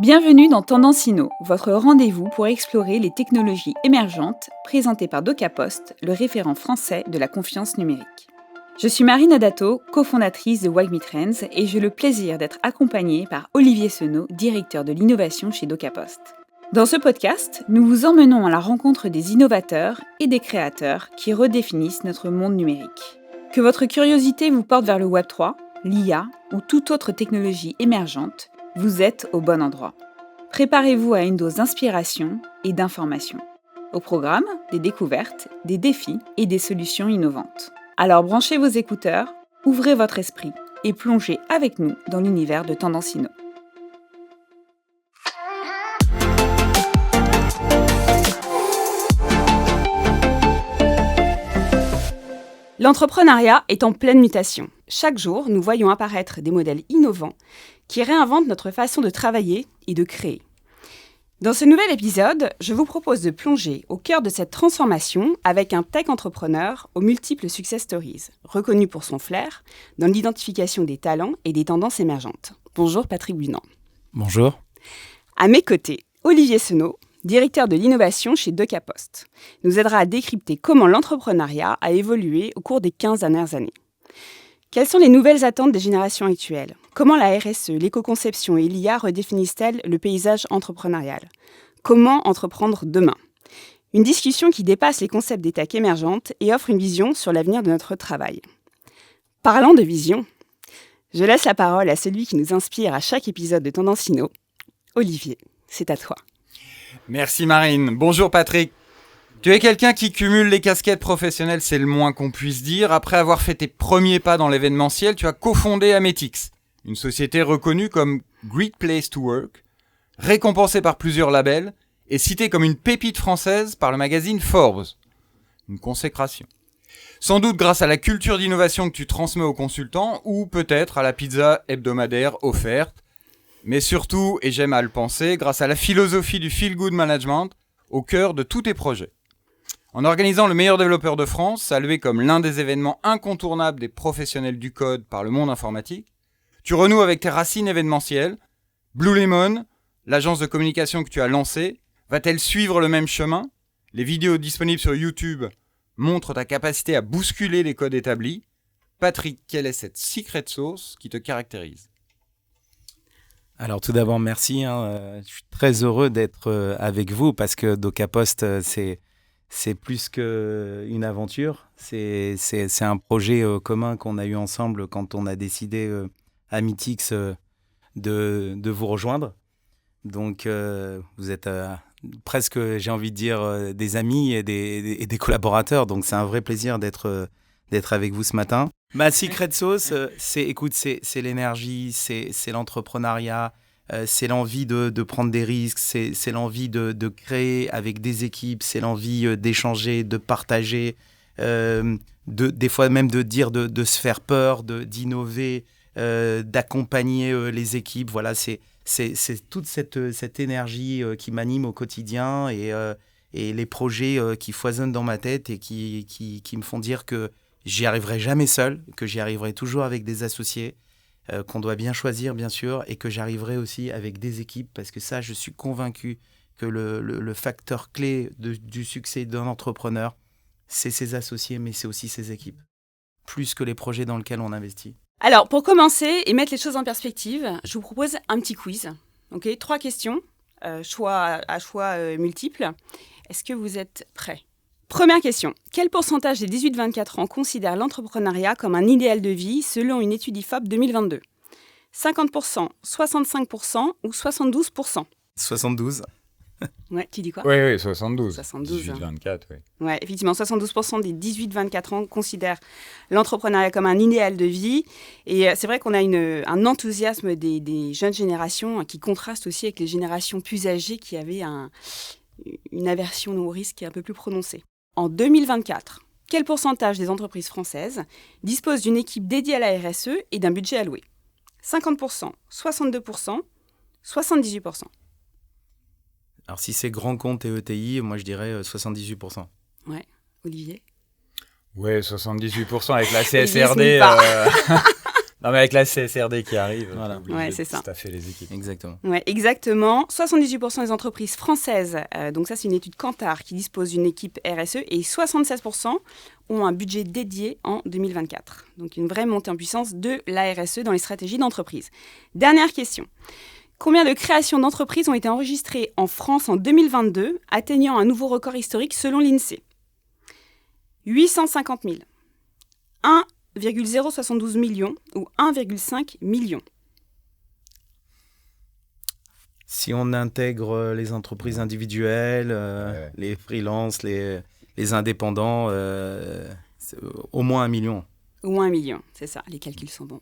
Bienvenue dans Tendance Inno, votre rendez-vous pour explorer les technologies émergentes présentées par DocaPost, le référent français de la confiance numérique. Je suis Marine Adato, cofondatrice de WAGMI Trends et j'ai le plaisir d'être accompagnée par Olivier Senot, directeur de l'innovation chez DocaPost. Dans ce podcast, nous vous emmenons à la rencontre des innovateurs et des créateurs qui redéfinissent notre monde numérique. Que votre curiosité vous porte vers le Web3, l'IA ou toute autre technologie émergente, vous êtes au bon endroit. Préparez-vous à une dose d'inspiration et d'information. Au programme, des découvertes, des défis et des solutions innovantes. Alors branchez vos écouteurs, ouvrez votre esprit et plongez avec nous dans l'univers de Tendance Inno. L'entrepreneuriat est en pleine mutation. Chaque jour, nous voyons apparaître des modèles innovants qui réinventent notre façon de travailler et de créer. Dans ce nouvel épisode, je vous propose de plonger au cœur de cette transformation avec un tech entrepreneur aux multiples success stories, reconnu pour son flair dans l'identification des talents et des tendances émergentes. Bonjour Patrick Bunand. Bonjour. À mes côtés, Olivier Senot, directeur de l'innovation chez DocaPost, nous aidera à décrypter comment l'entrepreneuriat a évolué au cours des 15 dernières années. Quelles sont les nouvelles attentes des générations actuelles ? Comment la RSE, l'éco-conception et l'IA redéfinissent-elles le paysage entrepreneurial ? Comment entreprendre demain ? Une discussion qui dépasse les concepts des tech émergentes et offre une vision sur l'avenir de notre travail. Parlant de vision, je laisse la parole à celui qui nous inspire à chaque épisode de Tendance Inno. Olivier, c'est à toi. Merci Marine. Bonjour Patrick. Tu es quelqu'un qui cumule les casquettes professionnelles, c'est le moins qu'on puisse dire. Après avoir fait tes premiers pas dans l'événementiel, tu as cofondé Ametix, une société reconnue comme Great Place to Work, récompensée par plusieurs labels et citée comme une pépite française par le magazine Forbes. Une consécration. Sans doute grâce à la culture d'innovation que tu transmets aux consultants ou peut-être à la pizza hebdomadaire offerte, mais surtout, et j'aime à le penser, grâce à la philosophie du feel good management au cœur de tous tes projets. En organisant le meilleur développeur de France, salué comme l'un des événements incontournables des professionnels du code par le monde informatique, tu renoues avec tes racines événementielles. Blue Lemon, l'agence de communication que tu as lancée, va-t-elle suivre le même chemin ? Les vidéos disponibles sur YouTube montrent ta capacité à bousculer les codes établis. Patrick, quelle est cette secret sauce qui te caractérise ? Alors tout d'abord, merci. Je suis très heureux d'être avec vous parce que DocaPost, c'est plus qu'une aventure. C'est un projet commun qu'on a eu ensemble quand on a décidé à Mythix de vous rejoindre. Donc vous êtes presque, j'ai envie de dire, des amis et des collaborateurs. Donc c'est un vrai plaisir d'être avec vous ce matin. Ma secret sauce, c'est l'énergie, c'est l'entrepreneuriat, c'est l'envie de prendre des risques, c'est l'envie de créer avec des équipes, c'est l'envie d'échanger, de partager, des fois même de dire, de se faire peur, d'innover, d'accompagner les équipes. Voilà, c'est toute cette énergie qui m'anime au quotidien et les projets qui foisonnent dans ma tête et qui me font dire que j'y arriverai jamais seul, que j'y arriverai toujours avec des associés, qu'on doit bien choisir, bien sûr, et que j'arriverai aussi avec des équipes, parce que ça, je suis convaincu que le facteur clé du succès d'un entrepreneur, c'est ses associés, mais c'est aussi ses équipes, plus que les projets dans lesquels on investit. Alors, pour commencer et mettre les choses en perspective, je vous propose un petit quiz. Okay, 3 questions, choix multiples. Est-ce que vous êtes prêts ? Première question. Quel pourcentage des 18-24 ans considère l'entrepreneuriat comme un idéal de vie selon une étude IFOP 2022 ? 50%, 65% ou 72% ? 72. Ouais, tu dis quoi ? Oui, 72. 72. 18-24, oui. Ouais, effectivement, 72% des 18-24 ans considèrent l'entrepreneuriat comme un idéal de vie. Et c'est vrai qu'on a un enthousiasme des jeunes générations qui contraste aussi avec les générations plus âgées qui avaient une aversion au risque un peu plus prononcée. En 2024, quel pourcentage des entreprises françaises disposent d'une équipe dédiée à la RSE et d'un budget alloué ? 50%, 62%, 78%. Alors si c'est grand compte et ETI, moi je dirais 78%. Ouais, Olivier ? Ouais, 78% avec la Olivier CSRD. Non, mais avec la CSRD qui arrive, Voilà. t'es obligé Ouais, de c'est ça. staffer les équipes. Exactement. Ouais, exactement. 78% des entreprises françaises, donc ça c'est une étude Kantar qui dispose d'une équipe RSE, et 76% ont un budget dédié en 2024. Donc une vraie montée en puissance de la RSE dans les stratégies d'entreprise. Dernière question. Combien de créations d'entreprises ont été enregistrées en France en 2022, atteignant un nouveau record historique selon l'INSEE? 850 000, 1,072 million ou 1,5 million. Si on intègre les entreprises individuelles, Ouais. les freelances, les indépendants, c'est au moins 1 million. Ou 1 million, c'est ça, les calculs sont bons.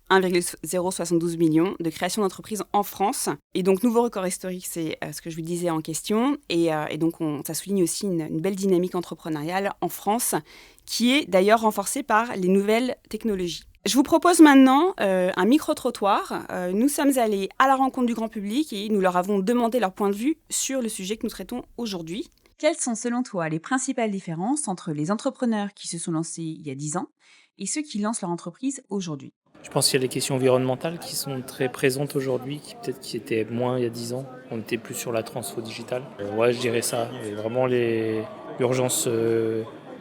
1,072 million de création d'entreprises en France. Et donc, nouveau record historique, c'est ce que je vous disais en question. Et donc, ça souligne aussi une belle dynamique entrepreneuriale en France, qui est d'ailleurs renforcée par les nouvelles technologies. Je vous propose maintenant un micro-trottoir. Nous sommes allés à la rencontre du grand public et nous leur avons demandé leur point de vue sur le sujet que nous traitons aujourd'hui. Quelles sont selon toi les principales différences entre les entrepreneurs qui se sont lancés il y a 10 ans et ceux qui lancent leur entreprise aujourd'hui? Je pense qu'il y a les questions environnementales qui sont très présentes aujourd'hui, qui étaient moins il y a 10 ans. On était plus sur la transfo digitale. Ouais, je dirais ça. Et vraiment l'urgence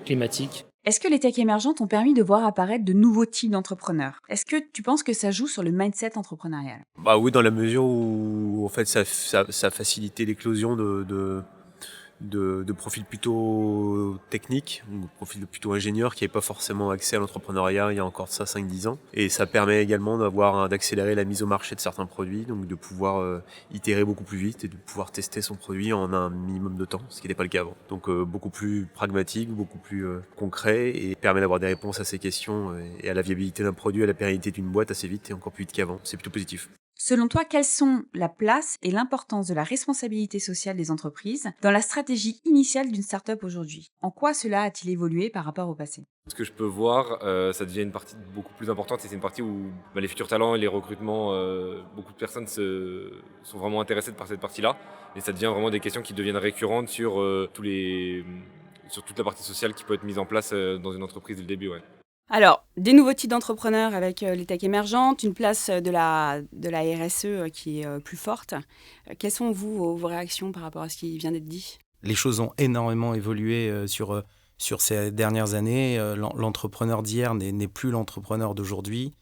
climatique. Est-ce que les tech émergentes ont permis de voir apparaître de nouveaux types d'entrepreneurs? Est-ce que tu penses que ça joue sur le mindset entrepreneurial? Bah oui, dans la mesure où en fait ça a facilité l'éclosion de profils plutôt techniques, ou de profils plutôt ingénieurs qui n'avaient pas forcément accès à l'entrepreneuriat il y a encore de ça 5-10 ans. Et ça permet également d'accélérer la mise au marché de certains produits, donc de pouvoir itérer beaucoup plus vite et de pouvoir tester son produit en un minimum de temps, ce qui n'était pas le cas avant. Donc beaucoup plus pragmatique, beaucoup plus concret, et permet d'avoir des réponses à ces questions et à la viabilité d'un produit, à la pérennité d'une boîte assez vite et encore plus vite qu'avant. C'est plutôt positif. Selon toi, quelles sont la place et l'importance de la responsabilité sociale des entreprises dans la stratégie initiale d'une start-up aujourd'hui? En quoi cela a-t-il évolué par rapport au passé? Ce que je peux voir, ça devient une partie beaucoup plus importante, et c'est une partie où les futurs talents et les recrutements, beaucoup de personnes sont vraiment intéressées par cette partie-là, et ça devient vraiment des questions qui deviennent récurrentes sur sur toute la partie sociale qui peut être mise en place dans une entreprise dès le début. Ouais. Alors, des nouveaux types d'entrepreneurs avec les tech émergentes, une place de la RSE qui est plus forte. Quelles sont vos réactions par rapport à ce qui vient d'être dit? Les choses ont énormément évolué sur ces dernières années. L'entrepreneur d'hier n'est plus l'entrepreneur d'aujourd'hui.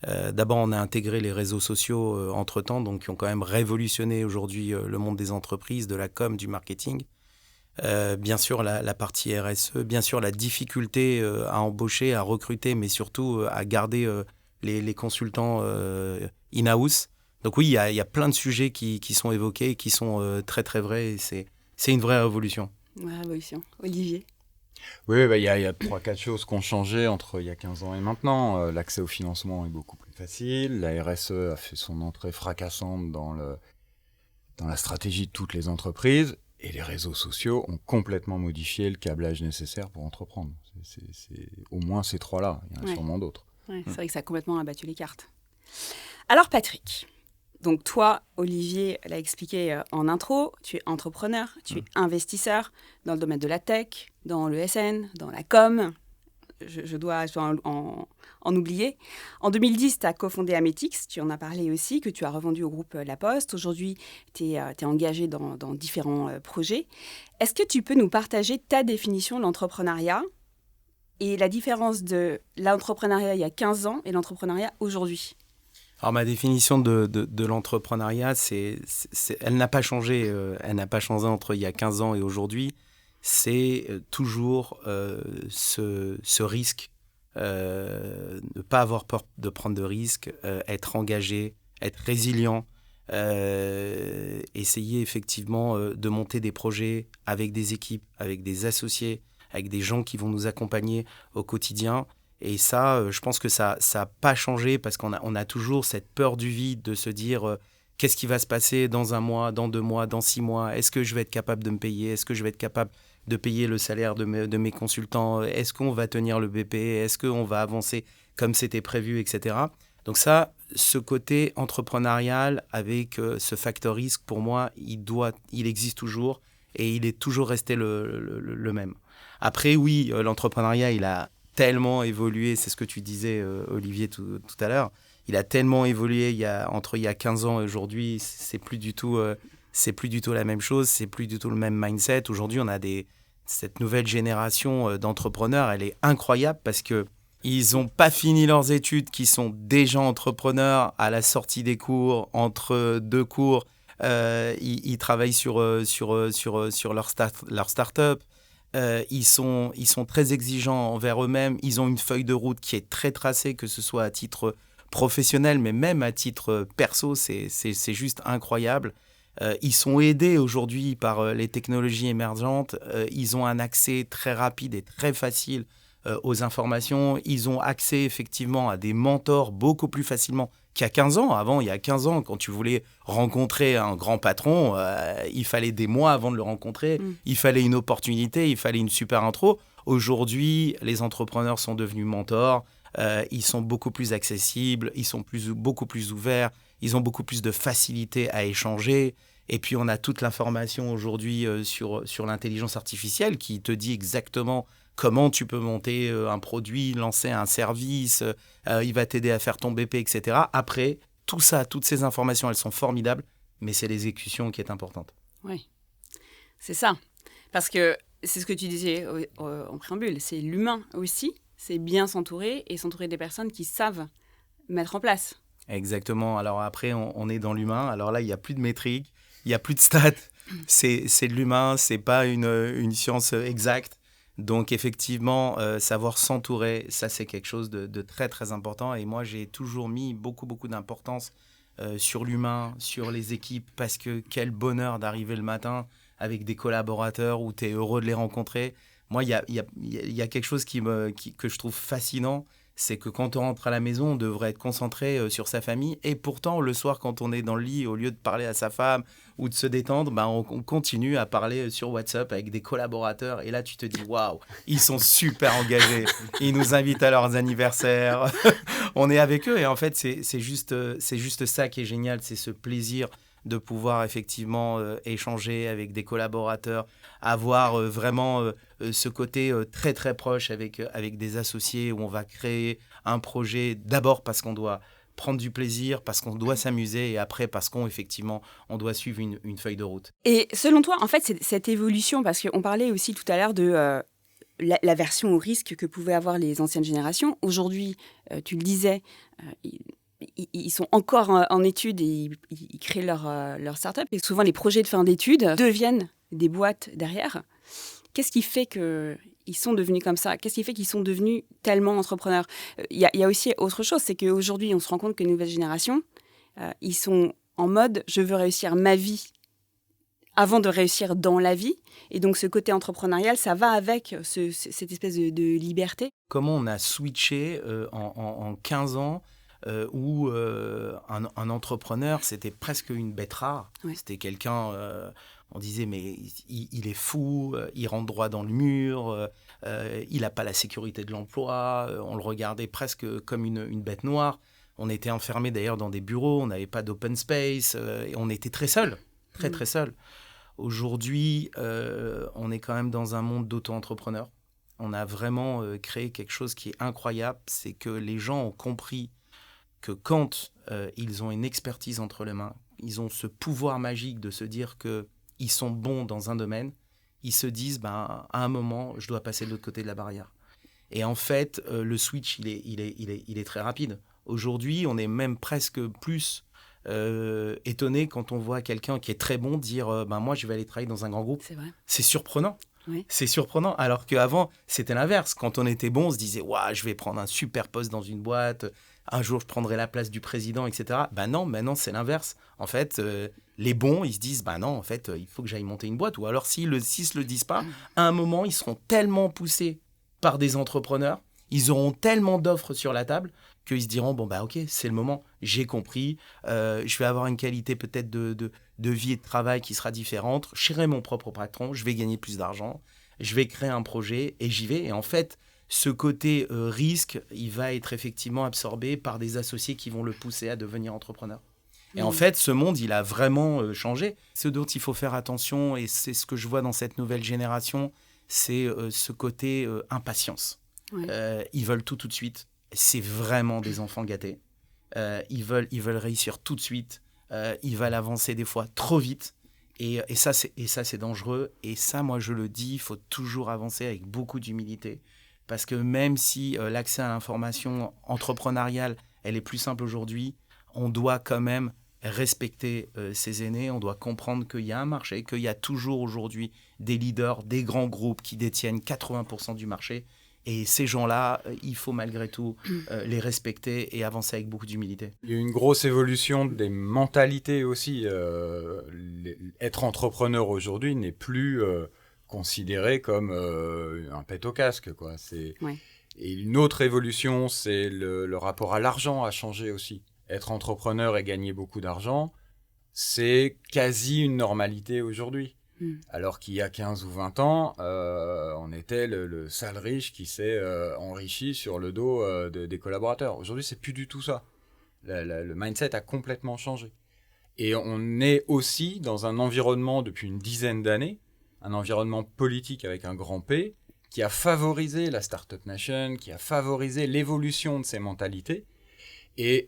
D'abord, on a intégré les réseaux sociaux entre-temps, donc qui ont quand même révolutionné aujourd'hui le monde des entreprises, de la com, du marketing. Bien sûr, la partie RSE, bien sûr, la difficulté à embaucher, à recruter, mais surtout à garder les consultants in-house. Donc oui, il y a plein de sujets qui sont évoqués et qui sont très, très vrais. Et c'est une vraie révolution. Une révolution. Olivier? Oui, il y a 3-4 choses qui ont changé entre il y a 15 ans et maintenant. L'accès au financement est beaucoup plus facile. La RSE a fait son entrée fracassante dans la stratégie de toutes les entreprises. Et les réseaux sociaux ont complètement modifié le câblage nécessaire pour entreprendre. C'est au moins ces 3-là. Il y en a sûrement d'autres. Ouais, c'est vrai que ça a complètement abattu les cartes. Alors Patrick, donc toi, Olivier l'a expliqué en intro, tu es entrepreneur, tu es investisseur dans le domaine de la tech, dans le SN, dans la com. Je dois en oublier. En 2010, tu as cofondé Ametix, tu en as parlé aussi, que tu as revendu au groupe La Poste. Aujourd'hui, tu es engagé dans différents projets. Est-ce que tu peux nous partager ta définition de l'entrepreneuriat et la différence de l'entrepreneuriat il y a 15 ans et l'entrepreneuriat aujourd'hui? Alors, ma définition de l'entrepreneuriat, elle n'a pas changé. Elle n'a pas changé entre il y a 15 ans et aujourd'hui. C'est toujours ce risque, ne pas avoir peur de prendre de risques, être engagé, être résilient, essayer effectivement de monter des projets avec des équipes, avec des associés, avec des gens qui vont nous accompagner au quotidien. Et ça, je pense que ça n'a pas changé parce qu'on a toujours cette peur du vide de se dire qu'est-ce qui va se passer dans 1 mois, dans 2 mois, dans 6 mois? Est-ce que je vais être capable de me payer? Est-ce que je vais être capable de payer le salaire de mes consultants? Est-ce qu'on va tenir le BP? Est-ce qu'on va avancer comme c'était prévu, etc. Donc ça, ce côté entrepreneurial avec ce facteur risque, pour moi, il existe toujours et il est toujours resté le même. Après, oui, l'entrepreneuriat, il a tellement évolué, c'est ce que tu disais, Olivier, tout à l'heure. Il a tellement évolué entre il y a 15 ans et aujourd'hui, c'est plus du tout la même chose, c'est plus du tout le même mindset. Aujourd'hui, on a cette nouvelle génération d'entrepreneurs, elle est incroyable parce que ils n'ont pas fini leurs études, qui sont déjà entrepreneurs à la sortie des cours, entre 2 cours. Ils travaillent sur leur start-up. Ils sont très exigeants envers eux-mêmes. Ils ont une feuille de route qui est très tracée, que ce soit à titre professionnel, mais même à titre perso, c'est juste incroyable. Ils sont aidés aujourd'hui par les technologies émergentes. Ils ont un accès très rapide et très facile aux informations. Ils ont accès effectivement à des mentors beaucoup plus facilement qu'il y a 15 ans. Avant, il y a 15 ans, quand tu voulais rencontrer un grand patron, il fallait des mois avant de le rencontrer. Il fallait une opportunité, il fallait une super intro. Aujourd'hui, les entrepreneurs sont devenus mentors. Ils sont beaucoup plus accessibles, ils sont beaucoup plus ouverts, ils ont beaucoup plus de facilité à échanger. Et puis, on a toute l'information aujourd'hui sur l'intelligence artificielle qui te dit exactement comment tu peux monter un produit, lancer un service, il va t'aider à faire ton BP, etc. Après, tout ça, toutes ces informations, elles sont formidables, mais c'est l'exécution qui est importante. Oui, c'est ça. Parce que c'est ce que tu disais en préambule, c'est l'humain aussi, c'est bien s'entourer et s'entourer des personnes qui savent mettre en place. Exactement. Alors après, on est dans l'humain. Alors là, il n'y a plus de métriques, il n'y a plus de stats. C'est de l'humain, c'est pas une science exacte. Donc effectivement, savoir s'entourer, ça c'est quelque chose de très très important. Et moi, j'ai toujours mis beaucoup d'importance sur l'humain, sur les équipes, parce que quel bonheur d'arriver le matin avec des collaborateurs où tu es heureux de les rencontrer. Moi, il y a quelque chose que je trouve fascinant, c'est que quand on rentre à la maison, on devrait être concentré sur sa famille. Et pourtant, le soir, quand on est dans le lit, au lieu de parler à sa femme ou de se détendre, on continue à parler sur WhatsApp avec des collaborateurs. Et là, tu te dis, waouh, ils sont super engagés. Ils nous invitent à leurs anniversaires. On est avec eux. Et en fait, c'est juste ça qui est génial. C'est ce plaisir de pouvoir effectivement échanger avec des collaborateurs, avoir vraiment ce côté très très proche avec des associés où on va créer un projet d'abord parce qu'on doit prendre du plaisir, parce qu'on doit s'amuser et après parce qu'effectivement on doit suivre une feuille de route. Et selon toi, en fait, c'est cette évolution, parce qu'on parlait aussi tout à l'heure de l'aversion au risque que pouvaient avoir les anciennes générations. Aujourd'hui, tu le disais, ils sont encore en études et ils créent leur start-up. Et souvent, les projets de fin d'études deviennent des boîtes derrière. Qu'est-ce qui fait qu'ils sont devenus comme ça? Qu'est-ce qui fait qu'ils sont devenus tellement entrepreneurs? Il y a aussi autre chose, c'est qu'aujourd'hui, on se rend compte que les nouvelles générations, ils sont en mode « je veux réussir ma vie » avant de réussir dans la vie. Et donc, ce côté entrepreneurial, ça va avec cette espèce de liberté. Comment on a switché en 15 ans où un entrepreneur, c'était presque une bête rare. Ouais. C'était quelqu'un, on disait, mais il est fou, il rentre droit dans le mur, il n'a pas la sécurité de l'emploi, on le regardait presque comme une bête noire. On était enfermés d'ailleurs dans des bureaux, on n'avait pas d'open space, et on était très seuls, très seuls. Aujourd'hui, on est quand même dans un monde d'auto-entrepreneurs. On a vraiment créé quelque chose qui est incroyable, c'est que les gens ont compris que quand ils ont une expertise entre les mains, ils ont ce pouvoir magique de se dire qu'ils sont bons dans un domaine, ils se disent, à un moment, je dois passer de l'autre côté de la barrière. Et en fait, le switch, il est très rapide. Aujourd'hui, on est même presque plus étonné quand on voit quelqu'un qui est très bon dire, moi, je vais aller travailler dans un grand groupe. C'est vrai. C'est surprenant. Oui. C'est surprenant, alors qu'avant, c'était l'inverse. Quand on était bon, on se disait, je vais prendre un super poste dans une boîte, un jour, je prendrai la place du président, etc. Non, maintenant, c'est l'inverse. En fait, les bons, ils se disent, non, en fait, il faut que j'aille monter une boîte. Ou alors, s'ils ne se le disent pas, à un moment, ils seront tellement poussés par des entrepreneurs, ils auront tellement d'offres sur la table qu'ils se diront, ok, c'est le moment, j'ai compris, je vais avoir une qualité peut-être de vie et de travail qui sera différente, je serai mon propre patron, je vais gagner plus d'argent, je vais créer un projet et j'y vais. Et en fait, ce côté risque, il va être effectivement absorbé par des associés qui vont le pousser à devenir entrepreneur. Et en fait, ce monde, il a vraiment changé. Ce dont il faut faire attention, et c'est ce que je vois dans cette nouvelle génération, c'est ce côté impatience. Ouais. Ils veulent tout de suite. C'est vraiment des enfants gâtés. Ils veulent réussir tout de suite. Ils veulent avancer des fois trop vite. Et ça, c'est dangereux. Et ça, moi, je le dis, il faut toujours avancer avec beaucoup d'humilité. Parce que même si l'accès à l'information entrepreneuriale, elle est plus simple aujourd'hui, on doit quand même respecter ses aînés. On doit comprendre qu'il y a un marché, qu'il y a toujours aujourd'hui des leaders, des grands groupes qui détiennent 80% du marché. Et ces gens-là, il faut malgré tout les respecter et avancer avec beaucoup d'humilité. Il y a eu une grosse évolution des mentalités aussi. Être entrepreneur aujourd'hui n'est plus considéré comme un pet au casque, quoi. Ouais. Et une autre évolution, c'est le rapport à l'argent a changé aussi. Être entrepreneur et gagner beaucoup d'argent, c'est quasi une normalité aujourd'hui. Alors qu'il y a 15 ou 20 ans, on était le sale riche qui s'est enrichi sur le dos des collaborateurs. Aujourd'hui, c'est plus du tout ça. Le mindset a complètement changé. Et on est aussi dans un environnement depuis une dizaine d'années, un environnement politique avec un grand P, qui a favorisé la Startup Nation, qui a favorisé l'évolution de ces mentalités. Et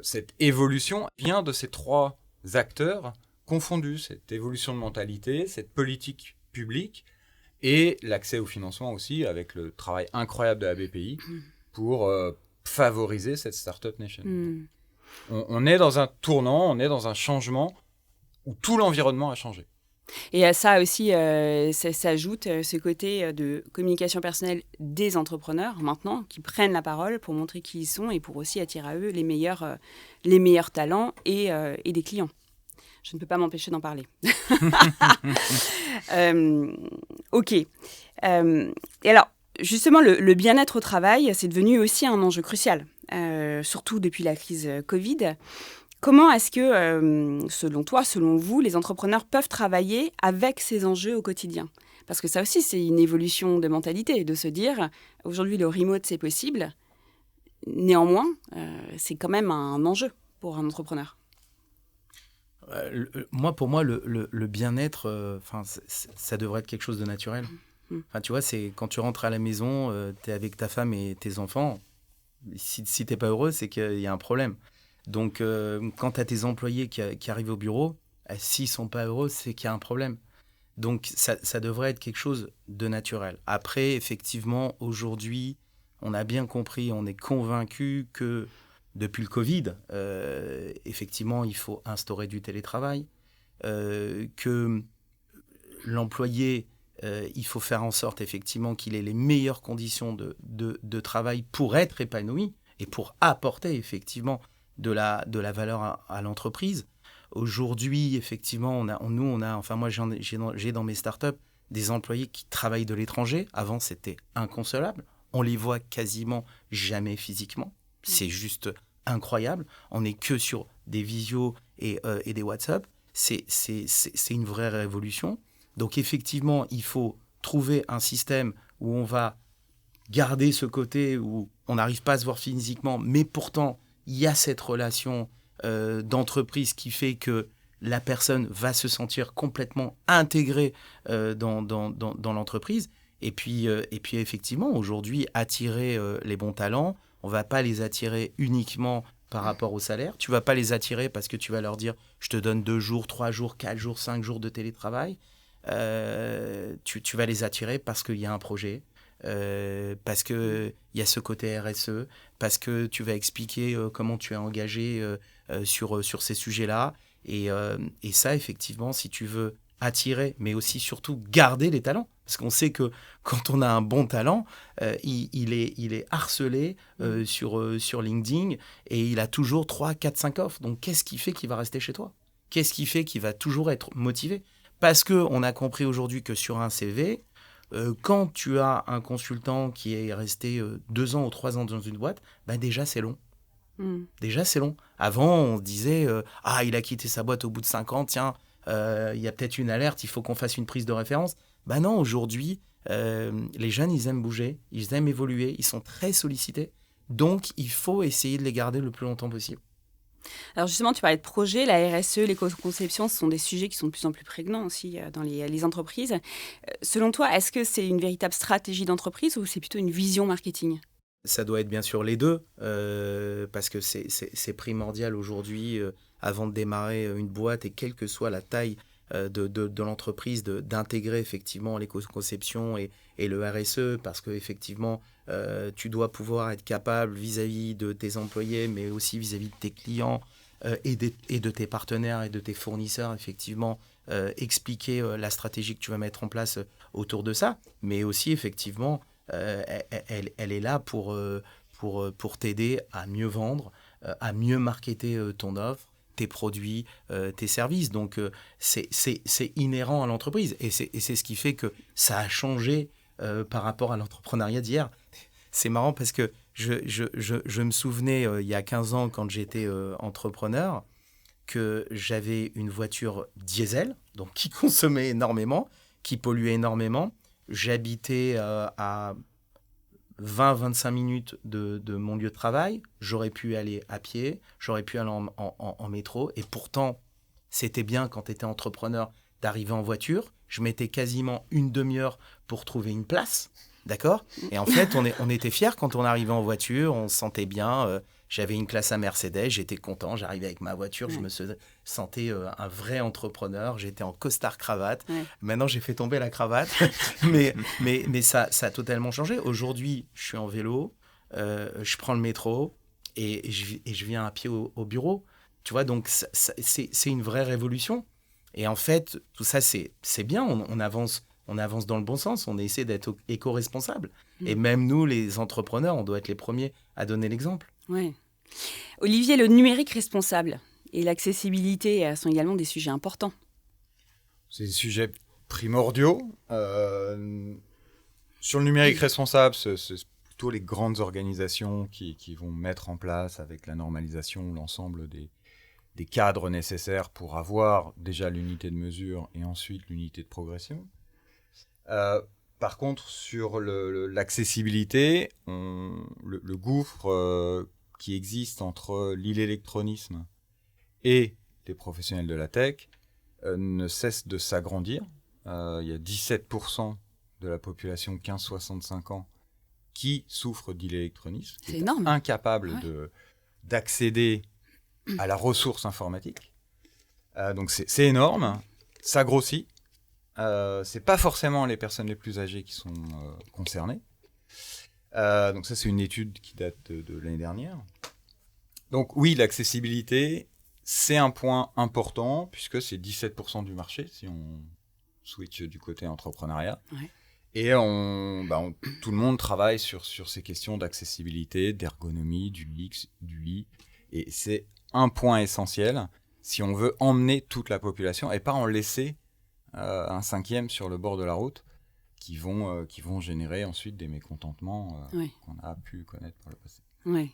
cette évolution vient de ces trois acteurs confondus, cette évolution de mentalité, cette politique publique et l'accès au financement aussi, avec le travail incroyable de la BPI pour favoriser cette Startup Nation. On est dans un tournant, on est dans un changement où tout l'environnement a changé. Et à ça aussi, ça s'ajoute ce côté de communication personnelle des entrepreneurs maintenant, qui prennent la parole pour montrer qui ils sont et pour aussi attirer à eux les meilleurs talents et des clients. Je ne peux pas m'empêcher d'en parler. Ok. Et alors, justement, le bien-être au travail, c'est devenu aussi un enjeu crucial, surtout depuis la crise Covid. Comment est-ce que, selon toi, selon vous, les entrepreneurs peuvent travailler avec ces enjeux au quotidien ? Parce que ça aussi, c'est une évolution de mentalité, de se dire, aujourd'hui, le remote, c'est possible. Néanmoins, c'est quand même un enjeu pour un entrepreneur. Pour moi, le bien-être, ça devrait être quelque chose de naturel. Tu vois, c'est quand tu rentres à la maison, tu es avec ta femme et tes enfants. Si tu n'es pas heureux, c'est qu'il y a un problème. Donc, quand tu as tes employés qui arrivent au bureau, s'ils ne sont pas heureux, c'est qu'il y a un problème. Donc, ça devrait être quelque chose de naturel. Après, effectivement, aujourd'hui, on a bien compris, on est convaincu que depuis le Covid, effectivement, il faut instaurer du télétravail, que l'employé, il faut faire en sorte, effectivement, qu'il ait les meilleures conditions de travail pour être épanoui et pour apporter, effectivement, de la valeur à l'entreprise. Aujourd'hui, effectivement, moi, j'ai dans mes startups des employés qui travaillent de l'étranger. Avant, c'était inconcevable. On les voit quasiment jamais physiquement. C'est juste incroyable. On n'est que sur des visios et des WhatsApp. C'est une vraie révolution. Donc, effectivement, il faut trouver un système où on va garder ce côté où on n'arrive pas à se voir physiquement, mais pourtant, il y a cette relation d'entreprise qui fait que la personne va se sentir complètement intégrée dans l'entreprise. Et puis, effectivement, aujourd'hui, attirer les bons talents, on ne va pas les attirer uniquement par rapport au salaire. Tu ne vas pas les attirer parce que tu vas leur dire « je te donne 2 jours, 3 jours, 4 jours, 5 jours de télétravail ». Tu vas les attirer parce qu'il y a un projet, parce qu'il y a ce côté RSE, parce que tu vas expliquer comment tu es engagé sur ces sujets-là. Et ça, effectivement, si tu veux attirer, mais aussi surtout garder les talents. Parce qu'on sait que quand on a un bon talent, il est harcelé sur LinkedIn et il a toujours 3, 4, 5 offres. Donc, qu'est-ce qui fait qu'il va rester chez toi ? Qu'est-ce qui fait qu'il va toujours être motivé ? Parce qu'on a compris aujourd'hui que sur un CV, quand tu as un consultant qui est resté 2 ans ou 3 ans dans une boîte, déjà, c'est long. Déjà, c'est long. Avant, on se disait il a quitté sa boîte au bout de 5 ans, tiens, il y a peut-être une alerte, il faut qu'on fasse une prise de référence. Non, aujourd'hui, les jeunes, ils aiment bouger, ils aiment évoluer, ils sont très sollicités. Donc, il faut essayer de les garder le plus longtemps possible. Alors justement, tu parlais de projet, la RSE, l'éco-conception, ce sont des sujets qui sont de plus en plus prégnants aussi dans les entreprises. Selon toi, est-ce que c'est une véritable stratégie d'entreprise ou c'est plutôt une vision marketing ? Ça doit être bien sûr les deux, parce que c'est primordial aujourd'hui, avant de démarrer une boîte et quelle que soit la taille de l'entreprise, d'intégrer effectivement l'éco-conception et le RSE, parce qu'effectivement, tu dois pouvoir être capable vis-à-vis de tes employés, mais aussi vis-à-vis de tes clients et de tes partenaires et de tes fournisseurs, effectivement, expliquer la stratégie que tu vas mettre en place autour de ça, mais aussi effectivement, elle est là pour t'aider à mieux vendre, à mieux marketer ton offre, tes produits, tes services. Donc, c'est inhérent à l'entreprise. Et c'est ce qui fait que ça a changé par rapport à l'entrepreneuriat d'hier. C'est marrant parce que je me souvenais, il y a 15 ans, quand j'étais entrepreneur, que j'avais une voiture diesel, donc qui consommait énormément, qui polluait énormément. J'habitais à 20-25 minutes de mon lieu de travail. J'aurais pu aller à pied, j'aurais pu aller en métro. Et pourtant, c'était bien quand tu étais entrepreneur d'arriver en voiture. Je mettais quasiment une demi-heure pour trouver une place. D'accord ? Et en fait, on était fiers quand on arrivait en voiture, on se sentait bien. J'avais une classe à Mercedes, j'étais content, j'arrivais avec ma voiture, je me sentais un vrai entrepreneur, j'étais en costard cravate. Ouais. Maintenant, j'ai fait tomber la cravate, mais ça a totalement changé. Aujourd'hui, je suis en vélo, je prends le métro et je viens à pied au bureau. Tu vois, donc c'est une vraie révolution. Et en fait, tout ça, c'est bien, on avance dans le bon sens, on essaie d'être éco-responsable. Et même nous, les entrepreneurs, on doit être les premiers à donner l'exemple. Oui. Olivier, le numérique responsable et l'accessibilité sont également des sujets importants. C'est des sujets primordiaux. Sur le numérique responsable, c'est plutôt les grandes organisations qui vont mettre en place, avec la normalisation, l'ensemble des cadres nécessaires pour avoir déjà l'unité de mesure et ensuite l'unité de progression. Par contre, sur l'accessibilité, le gouffre qui existe entre l'illectronisme et les professionnels de la tech ne cesse de s'agrandir. Il y a 17% de la population 15-65 ans qui souffre d'illectronisme, qui est énorme. Incapable d'accéder à la ressource informatique. Donc c'est énorme, ça grossit. C'est pas forcément les personnes les plus âgées qui sont concernées. Donc ça, c'est une étude qui date de l'année dernière. Donc oui, l'accessibilité, c'est un point important, puisque c'est 17% du marché, si on switch du côté entrepreneuriat. Ouais. Et tout le monde travaille sur ces questions d'accessibilité, d'ergonomie, du X, du Y. Et c'est un point essentiel si on veut emmener toute la population et pas en laisser un cinquième sur le bord de la route qui vont générer ensuite des mécontentements qu'on a pu connaître par le passé. Ouais.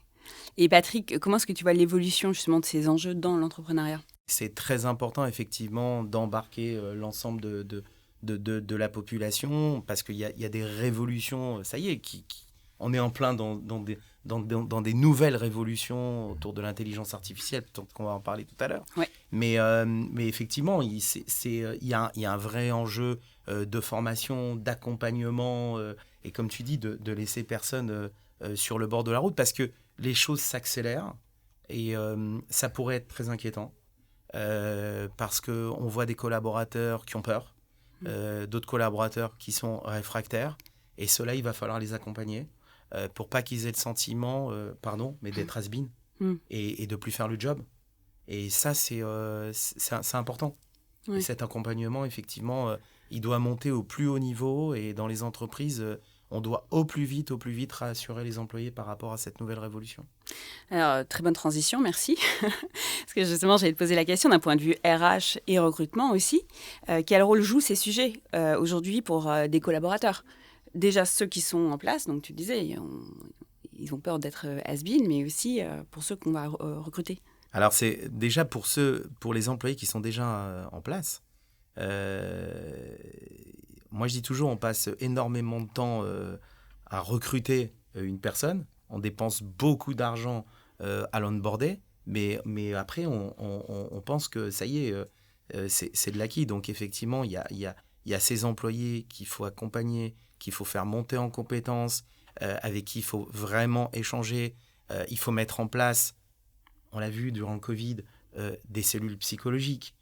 Et Patrick, comment est-ce que tu vois l'évolution justement de ces enjeux dans l'entrepreneuriat ? C'est très important effectivement d'embarquer l'ensemble de la population, parce qu'il y a des révolutions, ça y est, on est en plein dans des nouvelles révolutions autour de l'intelligence artificielle, peut-être qu'on va en parler tout à l'heure. Ouais. Mais effectivement, il y a un vrai enjeu de formation, d'accompagnement, et comme tu dis, de laisser personne sur le bord de la route, parce que les choses s'accélèrent, et ça pourrait être très inquiétant, parce qu'on voit des collaborateurs qui ont peur, d'autres collaborateurs qui sont réfractaires, et ceux-là, il va falloir les accompagner pour pas qu'ils aient le sentiment, mais d'être has-been et de plus faire le job. Et ça, c'est important. Oui. Et cet accompagnement, effectivement, il doit monter au plus haut niveau, et dans les entreprises, on doit au plus vite rassurer les employés par rapport à cette nouvelle révolution. Alors, très bonne transition, merci. Parce que justement, j'allais te poser la question d'un point de vue RH et recrutement aussi. Quel rôle jouent ces sujets aujourd'hui pour des collaborateurs ? Déjà ceux qui sont en place, donc tu disais, ils ont peur d'être has-been, mais aussi pour ceux qu'on va recruter. Alors c'est déjà pour les employés qui sont déjà en place. Moi je dis toujours, on passe énormément de temps à recruter une personne, on dépense beaucoup d'argent à l'onboarder, Mais après, on pense que ça y est, c'est de l'acquis. Donc effectivement, il y a ces employés qu'il faut accompagner, qu'il faut faire monter en compétences, avec qui il faut vraiment échanger. Il faut mettre en place, on l'a vu durant le Covid, des cellules psychologiques.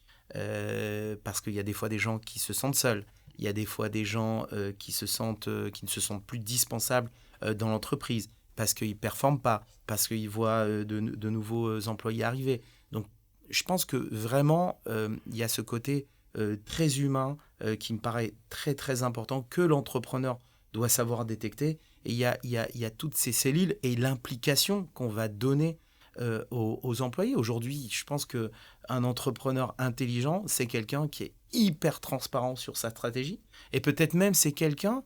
Parce qu'il y a des fois des gens qui se sentent seuls. Il y a des fois des gens qui ne se sentent plus dispensables dans l'entreprise parce qu'ils ne performent pas, parce qu'ils voient de nouveaux employés arriver. Donc, je pense que vraiment, il y a ce côté très humain qui me paraît très, très important que l'entrepreneur doit savoir détecter. Et il y a toutes ces cellules et l'implication qu'on va donner aux employés. Aujourd'hui, je pense qu'un entrepreneur intelligent, c'est quelqu'un qui est hyper transparent sur sa stratégie. Et peut-être même c'est quelqu'un,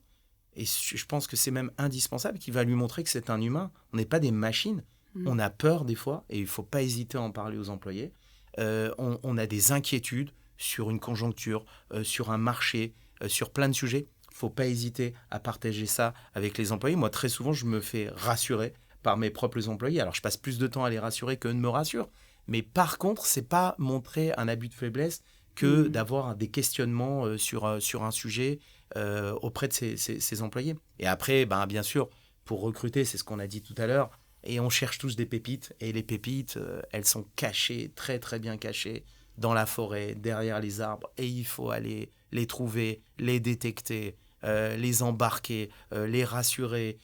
et je pense que c'est même indispensable, qui va lui montrer que c'est un humain. On n'est pas des machines. On a peur des fois, et il ne faut pas hésiter à en parler aux employés. On a des inquiétudes sur une conjoncture, sur un marché, sur plein de sujets. Il ne faut pas hésiter à partager ça avec les employés. Moi, très souvent, je me fais rassurer par mes propres employés. Alors, je passe plus de temps à les rassurer qu'eux ne me rassurent. Mais par contre, ce n'est pas montrer un abus de faiblesse que d'avoir des questionnements sur un sujet auprès de ses employés. Et après, bien sûr, pour recruter, c'est ce qu'on a dit tout à l'heure, et on cherche tous des pépites. Et les pépites, elles sont cachées, très très bien cachées, dans la forêt, derrière les arbres. Et il faut aller les trouver, les détecter, les embarquer, les rassurer.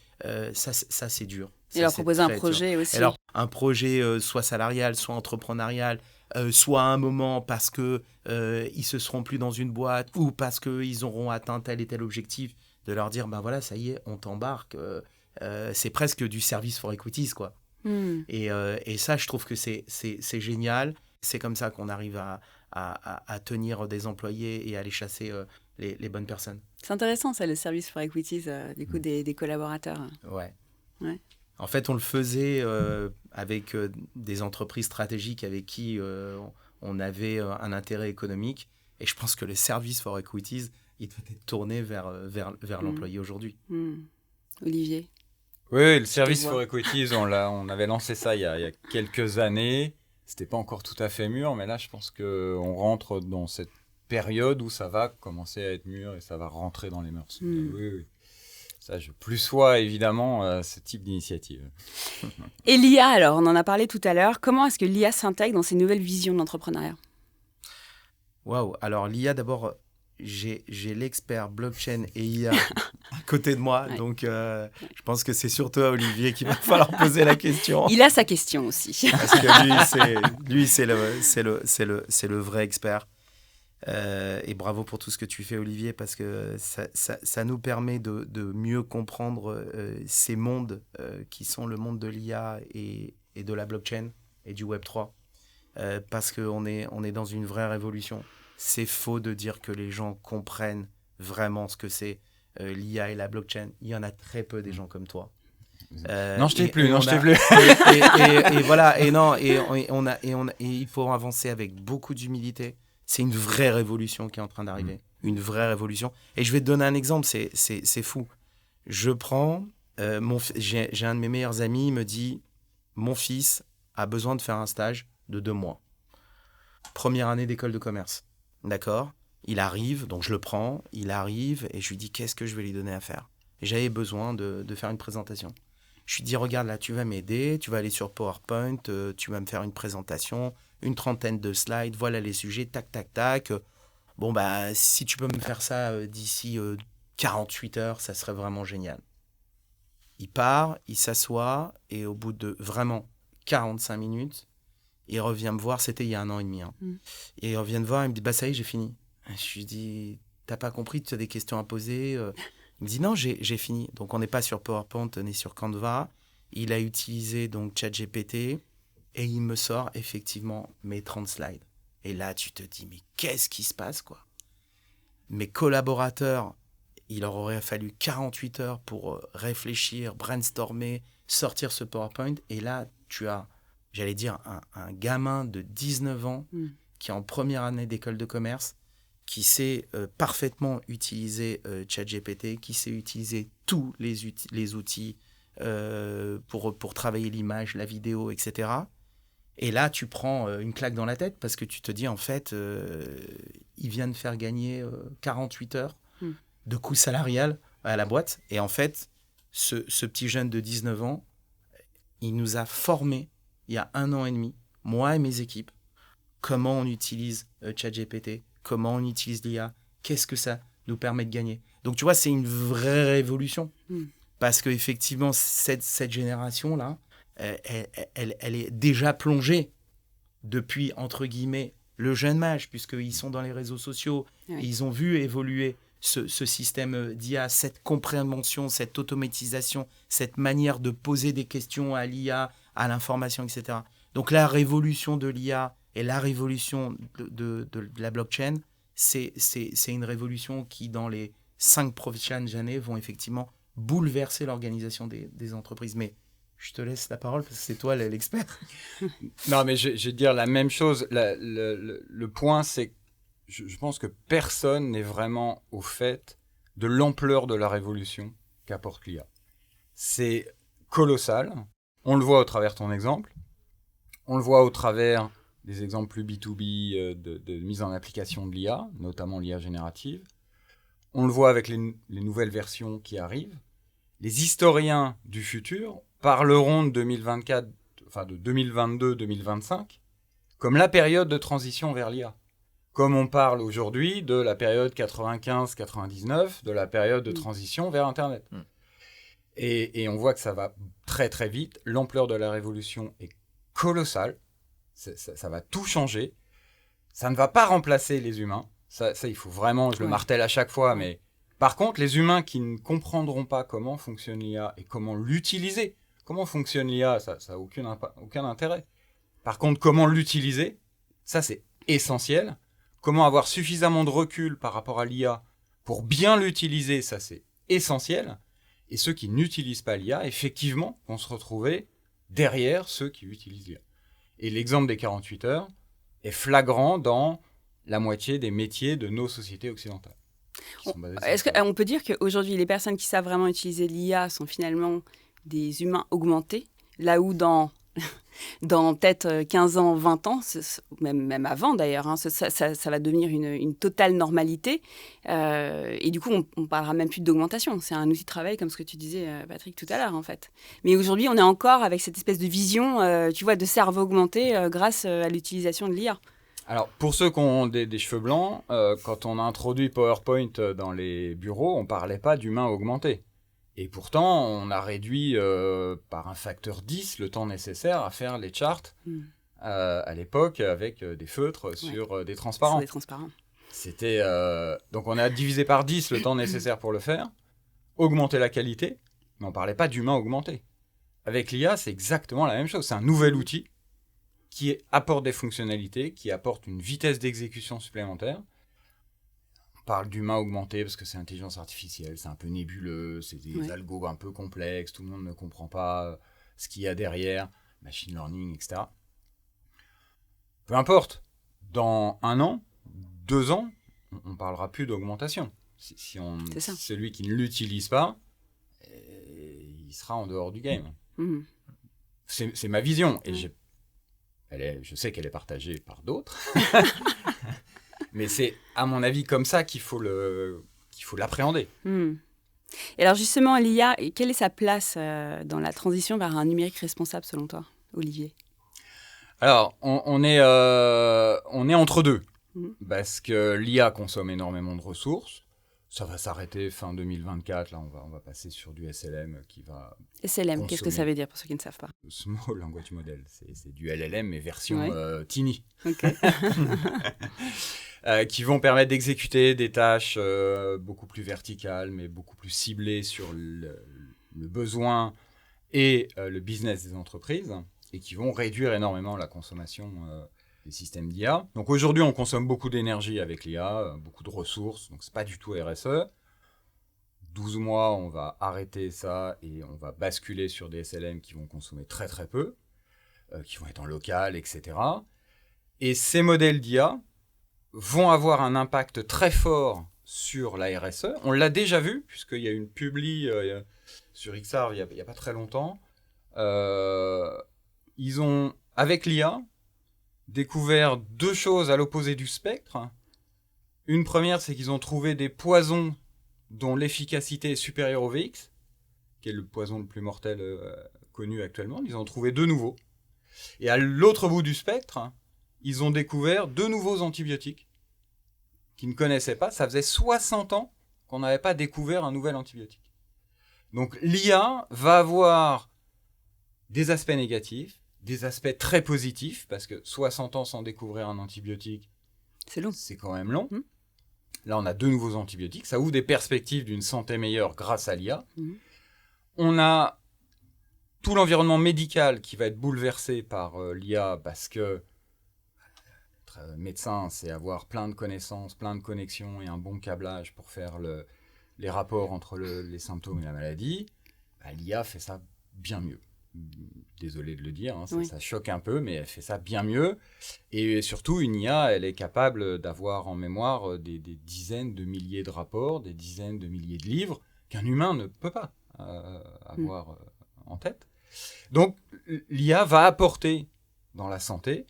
Ça, c'est dur. Et leur proposer un projet aussi. Alors, un projet soit salarial, soit entrepreneurial, soit à un moment parce que ils se seront plus dans une boîte ou parce qu'ils auront atteint tel et tel objectif, de leur dire, voilà, ça y est, on t'embarque. C'est presque du service for equities, quoi. Et ça, je trouve que c'est génial. C'est comme ça qu'on arrive à tenir des employés et à aller chasser les bonnes personnes. C'est intéressant, ça, le service for equities, du coup, des collaborateurs. Ouais. En fait, on le faisait avec des entreprises stratégiques avec qui on avait un intérêt économique. Et je pense que le service for equities, il doit être tourné vers l'employé aujourd'hui. Olivier? Oui, le service for equities, on avait lancé ça il y a quelques années. C'était pas encore tout à fait mûr, mais là, je pense qu'on rentre dans cette période où ça va commencer à être mûr et ça va rentrer dans les mœurs. Oui. Ça, je plus sois évidemment ce type d'initiative. Et l'IA, alors, on en a parlé tout à l'heure. Comment est-ce que l'IA s'intègre dans ces nouvelles visions de l'entrepreneuriat? Waouh! Alors, l'IA, d'abord, j'ai l'expert blockchain et IA à côté de moi. Ouais. Donc, je pense que c'est sur toi, Olivier, qu'il va falloir poser la question. Il a sa question aussi. Parce que lui, c'est le vrai expert. Et bravo pour tout ce que tu fais, Olivier, parce que ça nous permet de mieux comprendre ces mondes qui sont le monde de l'IA et de la blockchain et du Web3. Parce qu'on est dans une vraie révolution. C'est faux de dire que les gens comprennent vraiment ce que c'est l'IA et la blockchain. Il y en a très peu des gens comme toi. Non, je t'ai plus. Et voilà, et il faut avancer avec beaucoup d'humilité. C'est une vraie révolution qui est en train d'arriver. Une vraie révolution. Et je vais te donner un exemple, c'est fou. Je prends, j'ai un de mes meilleurs amis, il me dit, mon fils a besoin de faire un stage de 2 mois. Première année d'école de commerce. D'accord? Il arrive, donc je le prends, il arrive et je lui dis, qu'est-ce que je vais lui donner à faire? Et j'avais besoin de faire une présentation. Je lui dis, regarde là, tu vas m'aider, tu vas aller sur PowerPoint, tu vas me faire une présentation, une 30aine de slides, voilà les sujets, tac, tac, tac. Bon, si tu peux me faire ça d'ici 48 heures, ça serait vraiment génial. Il part, il s'assoit, et au bout de vraiment 45 minutes, il revient me voir, c'était il y a 1 an et demi. Et il revient me voir, il me dit, ça y est, j'ai fini. Je lui dis, t'as pas compris, tu as des questions à poser? Il me dit, non, j'ai fini. Donc, on n'est pas sur PowerPoint, on est sur Canva. Il a utilisé donc ChatGPT. Et il me sort effectivement mes 30 slides. Et là, tu te dis, mais qu'est-ce qui se passe, quoi? Mes collaborateurs, il leur aurait fallu 48 heures pour réfléchir, brainstormer, sortir ce PowerPoint. Et là, tu as, j'allais dire, un gamin de 19 ans qui est en première année d'école de commerce, qui sait parfaitement utiliser ChatGPT, qui sait utiliser tous les outils pour travailler l'image, la vidéo, etc. Et là, tu prends une claque dans la tête parce que tu te dis, en fait, ils viennent faire gagner 48 heures de coût salarial à la boîte. Et en fait, ce petit jeune de 19 ans, il nous a formés il y a 1 an et demi, moi et mes équipes, comment on utilise ChatGPT, comment on utilise l'IA, qu'est-ce que ça nous permet de gagner. Donc, tu vois, c'est une vraie révolution. Parce qu'effectivement, cette génération-là, elle est déjà plongée depuis, entre guillemets, le jeune âge, puisqu'ils sont dans les réseaux sociaux, et ils ont vu évoluer ce système d'IA, cette compréhension, cette automatisation, cette manière de poser des questions à l'IA, à l'information, etc. Donc la révolution de l'IA et la révolution de la blockchain, c'est une révolution qui, dans les 5 prochaines années, vont effectivement bouleverser l'organisation des entreprises. Mais je te laisse la parole parce que c'est toi l'expert. Non, mais je vais dire la même chose. Le point, c'est que je pense que personne n'est vraiment au fait de l'ampleur de la révolution qu'apporte l'IA. C'est colossal. On le voit au travers de ton exemple. On le voit au travers des exemples plus B2B de mise en application de l'IA, notamment l'IA générative. On le voit avec les nouvelles versions qui arrivent. Les historiens du futur parleront de 2024, enfin de 2022-2025, comme la période de transition vers l'IA. Comme on parle aujourd'hui de la période 95-99, de la période de transition vers Internet. Et on voit que ça va très très vite. L'ampleur de la révolution est colossale. Ça va tout changer. Ça ne va pas remplacer les humains. Ça il faut vraiment, je le martèle à chaque fois, mais par contre, les humains qui ne comprendront pas comment fonctionne l'IA et comment l'utiliser, comment fonctionne l'IA, ça n'a aucun intérêt. Par contre, comment l'utiliser, ça c'est essentiel. Comment avoir suffisamment de recul par rapport à l'IA pour bien l'utiliser, ça c'est essentiel. Et ceux qui n'utilisent pas l'IA, effectivement, vont se retrouver derrière ceux qui utilisent l'IA. Et l'exemple des 48 heures est flagrant dans la moitié des métiers de nos sociétés occidentales. Est-ce qu'on peut dire qu'aujourd'hui, les personnes qui savent vraiment utiliser l'IA sont finalement des humains augmentés, là où dans peut-être 15 ans, 20 ans, même avant d'ailleurs, hein, ça va devenir une totale normalité. Et du coup, on ne parlera même plus d'augmentation. C'est un outil de travail, comme ce que tu disais, Patrick, tout à l'heure, en fait. Mais aujourd'hui, on est encore avec cette espèce de vision, tu vois, de cerveau augmenté grâce à l'utilisation de l'IA. Alors, pour ceux qui ont des cheveux blancs, quand on a introduit PowerPoint dans les bureaux, on ne parlait pas d'humains augmentés. Et pourtant, on a réduit par un facteur 10 le temps nécessaire à faire les charts à l'époque avec des feutres sur des transparents. Sur des transparents. C'était, donc on a divisé par 10 le temps nécessaire pour le faire, augmenter la qualité, mais on ne parlait pas d'humains augmentés. Avec l'IA, c'est exactement la même chose. C'est un nouvel outil qui apporte des fonctionnalités, qui apporte une vitesse d'exécution supplémentaire. On parle d'humain augmenté parce que c'est intelligence artificielle, c'est un peu nébuleux, c'est des algos un peu complexes, tout le monde ne comprend pas ce qu'il y a derrière, machine learning, etc. Peu importe, dans 1 an, 2 ans, on ne parlera plus d'augmentation. Celui qui ne l'utilise pas, il sera en dehors du game. C'est ma vision, et je sais qu'elle est partagée par d'autres. Mais c'est, à mon avis, comme ça qu'il faut l'appréhender. Et alors justement, l'IA, quelle est sa place dans la transition vers un numérique responsable, selon toi, Olivier ? Alors, on est entre deux. Parce que l'IA consomme énormément de ressources. Ça va s'arrêter fin 2024. Là, on va passer sur du SLM qui va SLM, qu'est-ce que ça veut dire pour ceux qui ne savent pas ? Small Language Model. C'est du LLM, mais version tiny. Okay. Qui vont permettre d'exécuter des tâches beaucoup plus verticales, mais beaucoup plus ciblées sur le besoin et le business des entreprises, et qui vont réduire énormément la consommation des systèmes d'IA. Donc aujourd'hui, on consomme beaucoup d'énergie avec l'IA, beaucoup de ressources, donc c'est pas du tout RSE. 12 mois, on va arrêter ça et on va basculer sur des SLM qui vont consommer très très peu, qui vont être en local, etc. Et ces modèles d'IA vont avoir un impact très fort sur la RSE. On l'a déjà vu, puisqu'il y a une publi sur XR il n'y a pas très longtemps. Ils ont avec l'IA, découvert 2 choses à l'opposé du spectre. Une première, c'est qu'ils ont trouvé des poisons dont l'efficacité est supérieure au VX, qui est le poison le plus mortel connu actuellement. Ils en ont trouvé 2 nouveaux. Et à l'autre bout du spectre, ils ont découvert 2 nouveaux antibiotiques qu'ils ne connaissaient pas. Ça faisait 60 ans qu'on n'avait pas découvert un nouvel antibiotique. Donc l'IA va avoir des aspects négatifs, des aspects très positifs, parce que 60 ans sans découvrir un antibiotique, C'est long. c'est quand même long. Là, on a 2 nouveaux antibiotiques. Ça ouvre des perspectives d'une santé meilleure grâce à l'IA. On a tout l'environnement médical qui va être bouleversé par l'IA, parce que être médecin, c'est avoir plein de connaissances, plein de connexions et un bon câblage pour faire les rapports entre les symptômes et la maladie. L'IA fait ça bien mieux. Désolé de le dire, ça choque un peu, mais elle fait ça bien mieux. Et surtout, une IA, elle est capable d'avoir en mémoire des dizaines de milliers de rapports, des dizaines de milliers de livres qu'un humain ne peut pas avoir en tête. Donc, l'IA va apporter dans la santé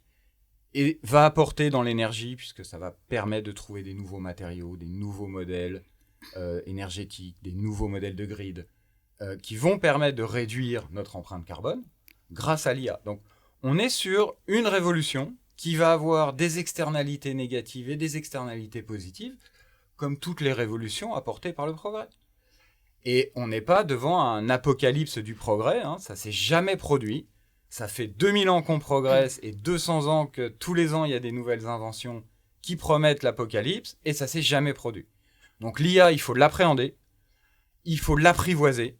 et va apporter dans l'énergie, puisque ça va permettre de trouver des nouveaux matériaux, des nouveaux modèles énergétiques, des nouveaux modèles de grid, qui vont permettre de réduire notre empreinte carbone grâce à l'IA. Donc, on est sur une révolution qui va avoir des externalités négatives et des externalités positives, comme toutes les révolutions apportées par le progrès. Et on n'est pas devant un apocalypse du progrès, ça s'est jamais produit. Ça fait 2000 ans qu'on progresse et 200 ans que tous les ans, il y a des nouvelles inventions qui promettent l'apocalypse, et ça s'est jamais produit. Donc l'IA, il faut l'appréhender, il faut l'apprivoiser,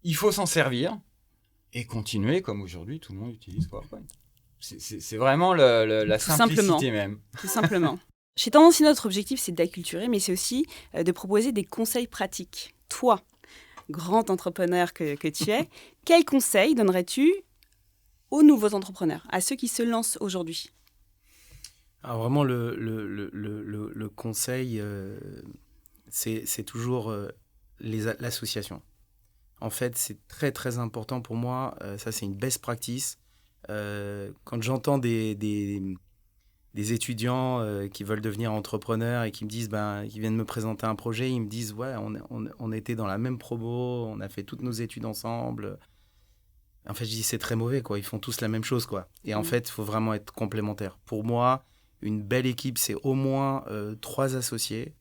il faut s'en servir et continuer comme aujourd'hui tout le monde utilise PowerPoint. C'est vraiment la simplicité même. Tout simplement. Chez Tendance Inno, notre objectif, c'est d'acculturer, mais c'est aussi de proposer des conseils pratiques. Toi, grand entrepreneur que tu es, quels conseils donnerais-tu aux nouveaux entrepreneurs, à ceux qui se lancent aujourd'hui? Alors vraiment, le conseil, c'est toujours l'association. En fait, c'est très, très important pour moi. Ça, c'est une best practice. Quand j'entends des étudiants qui veulent devenir entrepreneurs et qui me disent, qui viennent me présenter un projet, ils me disent, ouais, on était dans la même promo, on a fait toutes nos études ensemble. En fait, je dis, c'est très mauvais, quoi. Ils font tous la même chose, quoi. Et en fait, il faut vraiment être complémentaire. Pour moi, une belle équipe, c'est au moins 3 associés.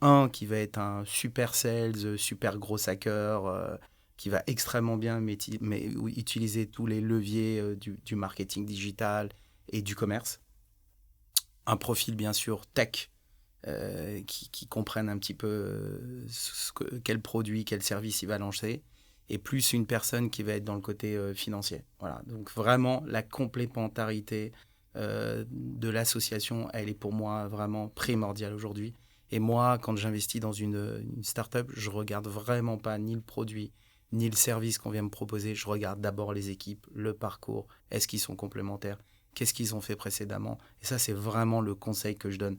Un qui va être un super sales, super gros hacker, qui va extrêmement bien utiliser tous les leviers du marketing digital et du commerce. Un profil, bien sûr, tech, qui comprenne un petit peu quel produit, quel service il va lancer, et plus une personne qui va être dans le côté financier. Voilà. Donc vraiment, la complémentarité de l'association, elle est pour moi vraiment primordiale aujourd'hui. Et moi, quand j'investis dans une start-up, je ne regarde vraiment pas ni le produit, ni le service qu'on vient me proposer. Je regarde d'abord les équipes, le parcours, est-ce qu'ils sont complémentaires, qu'est-ce qu'ils ont fait précédemment. Et ça, c'est vraiment le conseil que je donne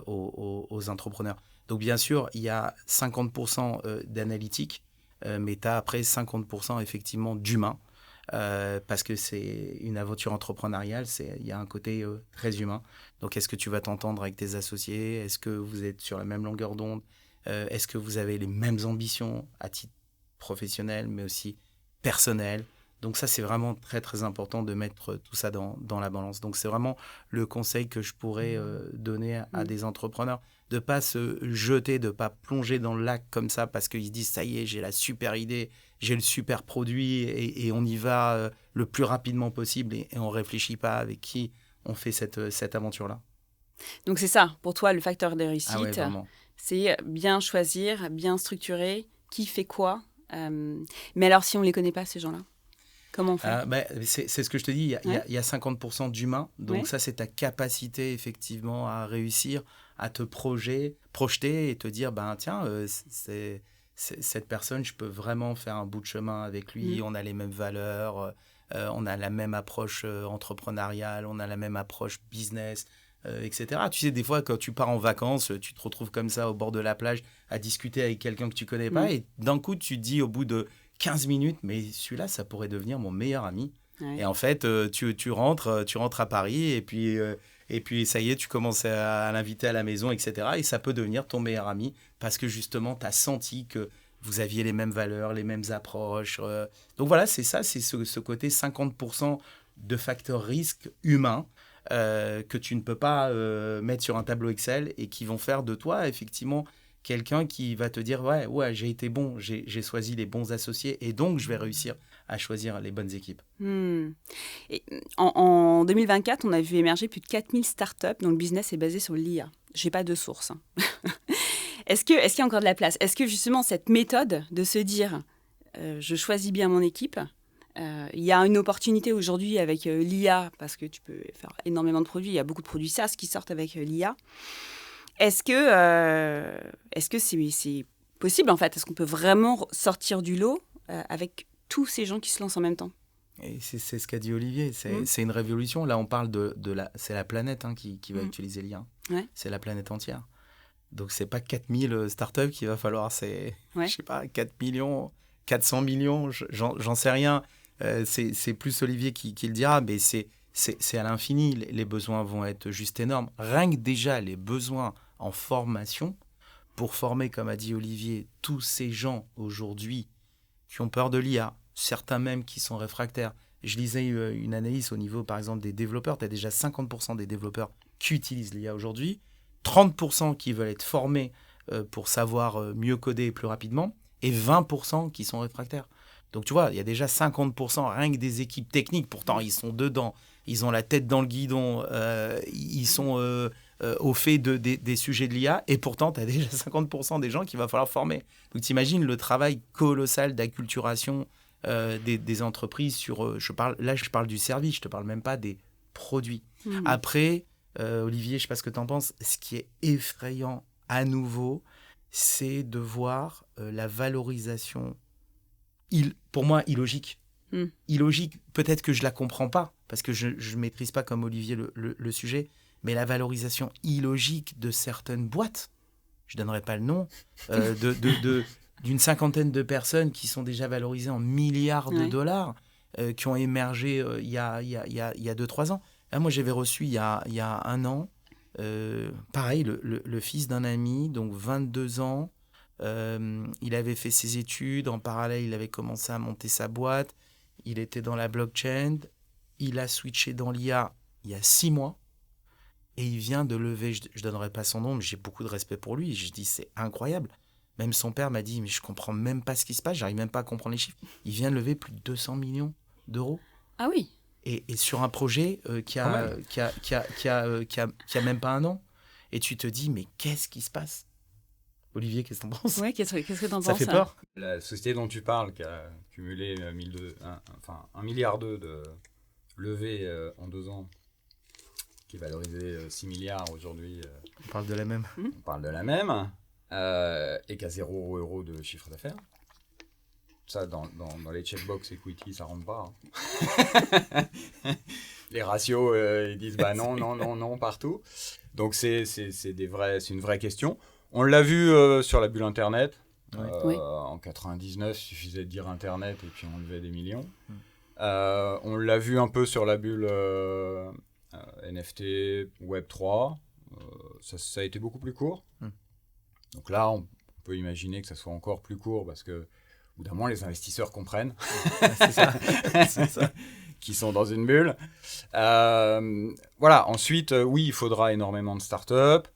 aux entrepreneurs. Donc bien sûr, il y a 50% d'analytique, mais tu as après 50% effectivement d'humain, parce que c'est une aventure entrepreneuriale, il y a un côté très humain. Donc est-ce que tu vas t'entendre avec tes associés? Est-ce que vous êtes sur la même longueur d'onde? Est-ce que vous avez les mêmes ambitions à titre professionnel, mais aussi personnel? Donc ça, c'est vraiment très, très important de mettre tout ça dans la balance. Donc c'est vraiment le conseil que je pourrais donner à des entrepreneurs, de ne pas se jeter, de ne pas plonger dans le lac comme ça parce qu'ils se disent, ça y est, j'ai la super idée, j'ai le super produit et on y va le plus rapidement possible et on ne réfléchit pas avec qui on fait cette aventure-là. Donc c'est ça, pour toi, le facteur de réussite, vraiment. C'est bien choisir, bien structurer, qui fait quoi. Mais alors, si on ne les connaît pas, ces gens-là, comment on fait? C'est ce que je te dis, il y a 50% d'humain, donc ça, c'est ta capacité effectivement à réussir, à te projeter et te dire, tiens, cette personne, je peux vraiment faire un bout de chemin avec lui, on a les mêmes valeurs, on a la même approche entrepreneuriale, on a la même approche business, etc. Tu sais, des fois, quand tu pars en vacances, tu te retrouves comme ça au bord de la plage à discuter avec quelqu'un que tu connais pas et d'un coup, tu te dis au bout de 15 minutes, mais celui-là, ça pourrait devenir mon meilleur ami. Ouais. Et en fait, tu rentres à Paris et puis ça y est, tu commences à l'inviter à la maison, etc. Et ça peut devenir ton meilleur ami parce que justement, tu as senti que vous aviez les mêmes valeurs, les mêmes approches. Donc voilà, c'est ça, c'est ce côté 50% de facteurs risques humains que tu ne peux pas mettre sur un tableau Excel et qui vont faire de toi, effectivement, quelqu'un qui va te dire ouais, j'ai été bon, j'ai choisi les bons associés et donc je vais réussir à choisir les bonnes équipes. Et en 2024, on a vu émerger plus de 4000 startups dont le business est basé sur l'IA. Je n'ai pas de source. Est-ce qu'il y a encore de la place ? Est-ce que justement cette méthode de se dire je choisis bien mon équipe, il y a une opportunité aujourd'hui avec l'IA parce que tu peux faire énormément de produits, il y a beaucoup de produits SaaS qui sortent avec l'IA. Est-ce que c'est possible en fait ? Est-ce qu'on peut vraiment sortir du lot avec tous ces gens qui se lancent en même temps ? Et c'est ce qu'a dit Olivier, c'est une révolution. Là, on parle c'est la planète qui va utiliser l'IA. Ouais. C'est la planète entière. Donc, c'est pas 4000 startups qu'il va falloir, c'est, je sais pas, 4 millions, 400 millions, j'en sais rien. C'est plus Olivier qui le dira, mais c'est à l'infini. Les besoins vont être juste énormes. Rien que déjà, les besoins en formation, pour former, comme a dit Olivier, tous ces gens aujourd'hui qui ont peur de l'IA, certains même qui sont réfractaires. Je lisais une analyse au niveau, par exemple, des développeurs. Tu as déjà 50% des développeurs qui utilisent l'IA aujourd'hui, 30% qui veulent être formés pour savoir mieux coder plus rapidement, et 20% qui sont réfractaires. Donc, tu vois, il y a déjà 50% rien que des équipes techniques. Pourtant, ils sont dedans. Ils ont la tête dans le guidon. Ils sont au fait des sujets de l'IA. Et pourtant, tu as déjà 50% des gens qu'il va falloir former. Donc, tu imagines le travail colossal d'acculturation des entreprises sur... je parle du service. Je ne te parle même pas des produits. Après, Olivier, je ne sais pas ce que tu en penses. Ce qui est effrayant à nouveau, c'est de voir la valorisation pour moi, illogique. Illogique, peut-être que je ne la comprends pas, parce que je ne maîtrise pas comme Olivier le sujet, mais la valorisation illogique de certaines boîtes, je ne donnerai pas le nom, d'une cinquantaine de personnes qui sont déjà valorisées en milliards de dollars, qui ont émergé il y a 2-3 ans. Là, moi, j'avais reçu il y a 1 an, pareil, le fils d'un ami, donc 22 ans, il avait fait ses études, en parallèle il avait commencé à monter sa boîte, il était dans la blockchain, il a switché dans l'IA il y a 6 mois et il vient de lever, je donnerai pas son nom mais j'ai beaucoup de respect pour lui, je dis c'est incroyable, même son père m'a dit mais je comprends même pas ce qui se passe, j'arrive même pas à comprendre les chiffres, il vient de lever plus de 200 millions d'euros. Ah oui. Et sur un projet qui a même pas 1 an, et tu te dis mais qu'est-ce qui se passe? Olivier, qu'est-ce que t'en penses? Ouais, qu'est-ce que t'en penses? Ça fait peur? La société dont tu parles, qui a cumulé 1,2 milliard de levées en 2 ans, qui est valorisé 6 milliards aujourd'hui. On parle de la même. On parle de la même, et qui a 0 € de chiffre d'affaires. Ça, dans les checkbox equity, ça rentre pas. Les ratios, ils disent non, partout. Donc, c'est une vraie question. On l'a vu sur la bulle Internet. En 99, il suffisait de dire Internet et puis on levait des millions. On l'a vu un peu sur la bulle NFT, Web3. Ça a été beaucoup plus court. Donc là, on peut imaginer que ça soit encore plus court parce que, au bout d'un moment, les investisseurs comprennent. C'est ça. Qui sont dans une bulle. Voilà. Ensuite, oui, il faudra énormément de startups.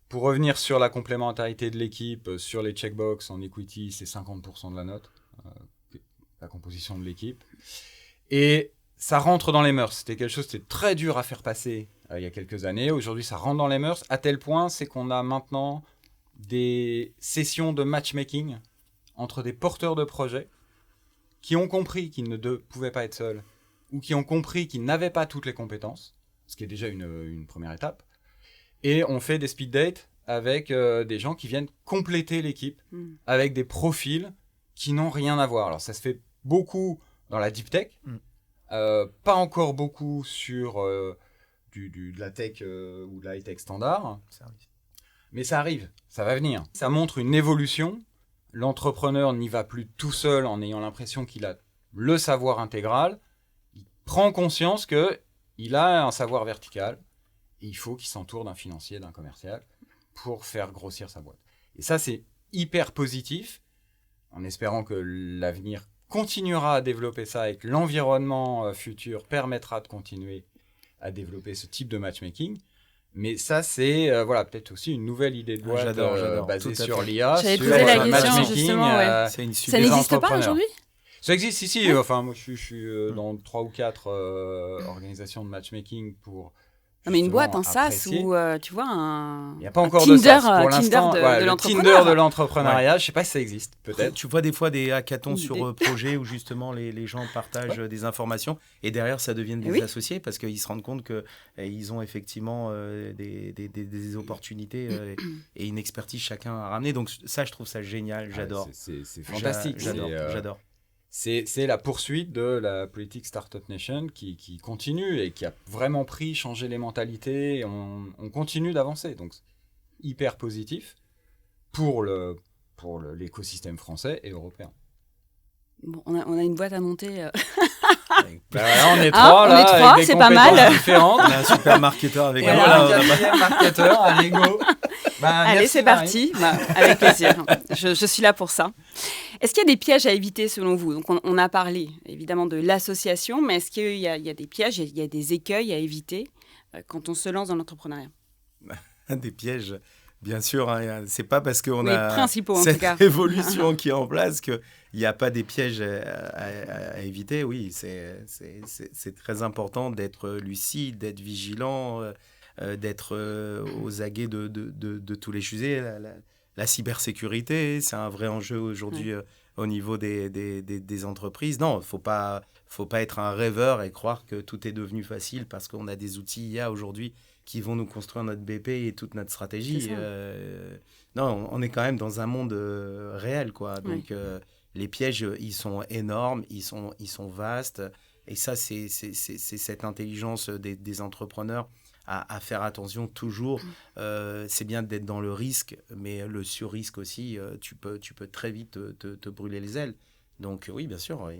Pour revenir sur la complémentarité de l'équipe, sur les checkbox en equity, c'est 50% de la note, la composition de l'équipe. Et ça rentre dans les mœurs. C'était quelque chose qui était très dur à faire passer il y a quelques années. Aujourd'hui, ça rentre dans les mœurs, à tel point, c'est qu'on a maintenant des sessions de matchmaking entre des porteurs de projets qui ont compris qu'ils ne pouvaient pas être seuls ou qui ont compris qu'ils n'avaient pas toutes les compétences, ce qui est déjà une première étape. Et on fait des speed dates avec des gens qui viennent compléter l'équipe avec des profils qui n'ont rien à voir. Alors ça se fait beaucoup dans la deep tech, pas encore beaucoup sur de la tech ou de la high tech standard, mais ça arrive, ça va venir. Ça montre une évolution. L'entrepreneur n'y va plus tout seul en ayant l'impression qu'il a le savoir intégral. Il prend conscience qu'il a un savoir vertical et il faut qu'il s'entoure d'un financier, d'un commercial pour faire grossir sa boîte. Et ça, c'est hyper positif, en espérant que l'avenir continuera à développer ça et que l'environnement futur permettra de continuer à développer ce type de matchmaking. Mais ça, c'est peut-être aussi une nouvelle idée de boîte J'adore. basée Tout à sur fait. l'IA. J'avais sur posé la le question, matchmaking, justement, ouais. C'est une Ça super... n'existe pas entrepreneurs. aujourd'hui? Ça existe, si. Enfin, moi, je suis dans 3 ou 4 organisations de matchmaking pour. Non, mais une boîte, un justement SaaS apprécier. ou tu vois un. Il n'y a pas un encore Tinder, de SaaS. Pour Tinder l'instant, de le l'entrepreneur. Tinder de l'entrepreneuriat, je ne sais pas si ça existe, peut-être. Tu vois des fois des hackathons Une sur idée. projets où justement les gens partagent des informations et derrière ça devient des Oui. associés parce qu'ils se rendent compte qu'ils ont effectivement des opportunités et une expertise chacun à ramener. Donc ça, je trouve ça génial, j'adore. C'est fantastique. J'adore. C'est la poursuite de la politique Startup Nation qui continue et qui a vraiment changé les mentalités. Et on continue d'avancer. Donc, hyper positif pour l'écosystème français et européen. Bon, on a une boîte à monter. On est trois, on est trois, avec des c'est pas compétences mal. différentes. On a un super marketeur avec Et nous. Voilà. un quatrième marketeur, allez, go. Allez, Merci, c'est Marie. parti. Avec plaisir. Je suis là pour ça. Est-ce qu'il y a des pièges à éviter selon vous? Donc, on a parlé évidemment de l'association, mais est-ce qu'il y a des pièges, il y a des écueils à éviter quand on se lance dans l'entrepreneuriat? Des pièges, bien sûr. Hein. C'est pas parce qu'on Oui, a principaux, en cette tout cas. révolution qui est en place qu'il n'y a pas des pièges à éviter. Oui, c'est très important d'être lucide, d'être vigilant, d'être aux aguets de tous les sujets. La cybersécurité, c'est un vrai enjeu aujourd'hui au niveau des entreprises. Non, faut pas être un rêveur et croire que tout est devenu facile parce qu'on a des outils IA aujourd'hui qui vont nous construire notre BP et toute notre stratégie. Non, on est quand même dans un monde réel, quoi. Donc, les pièges, ils sont énormes, ils sont vastes. Et ça, c'est cette intelligence des entrepreneurs à faire attention toujours. C'est bien d'être dans le risque, mais le sur-risque aussi, tu peux très vite te brûler les ailes. Donc oui, bien sûr,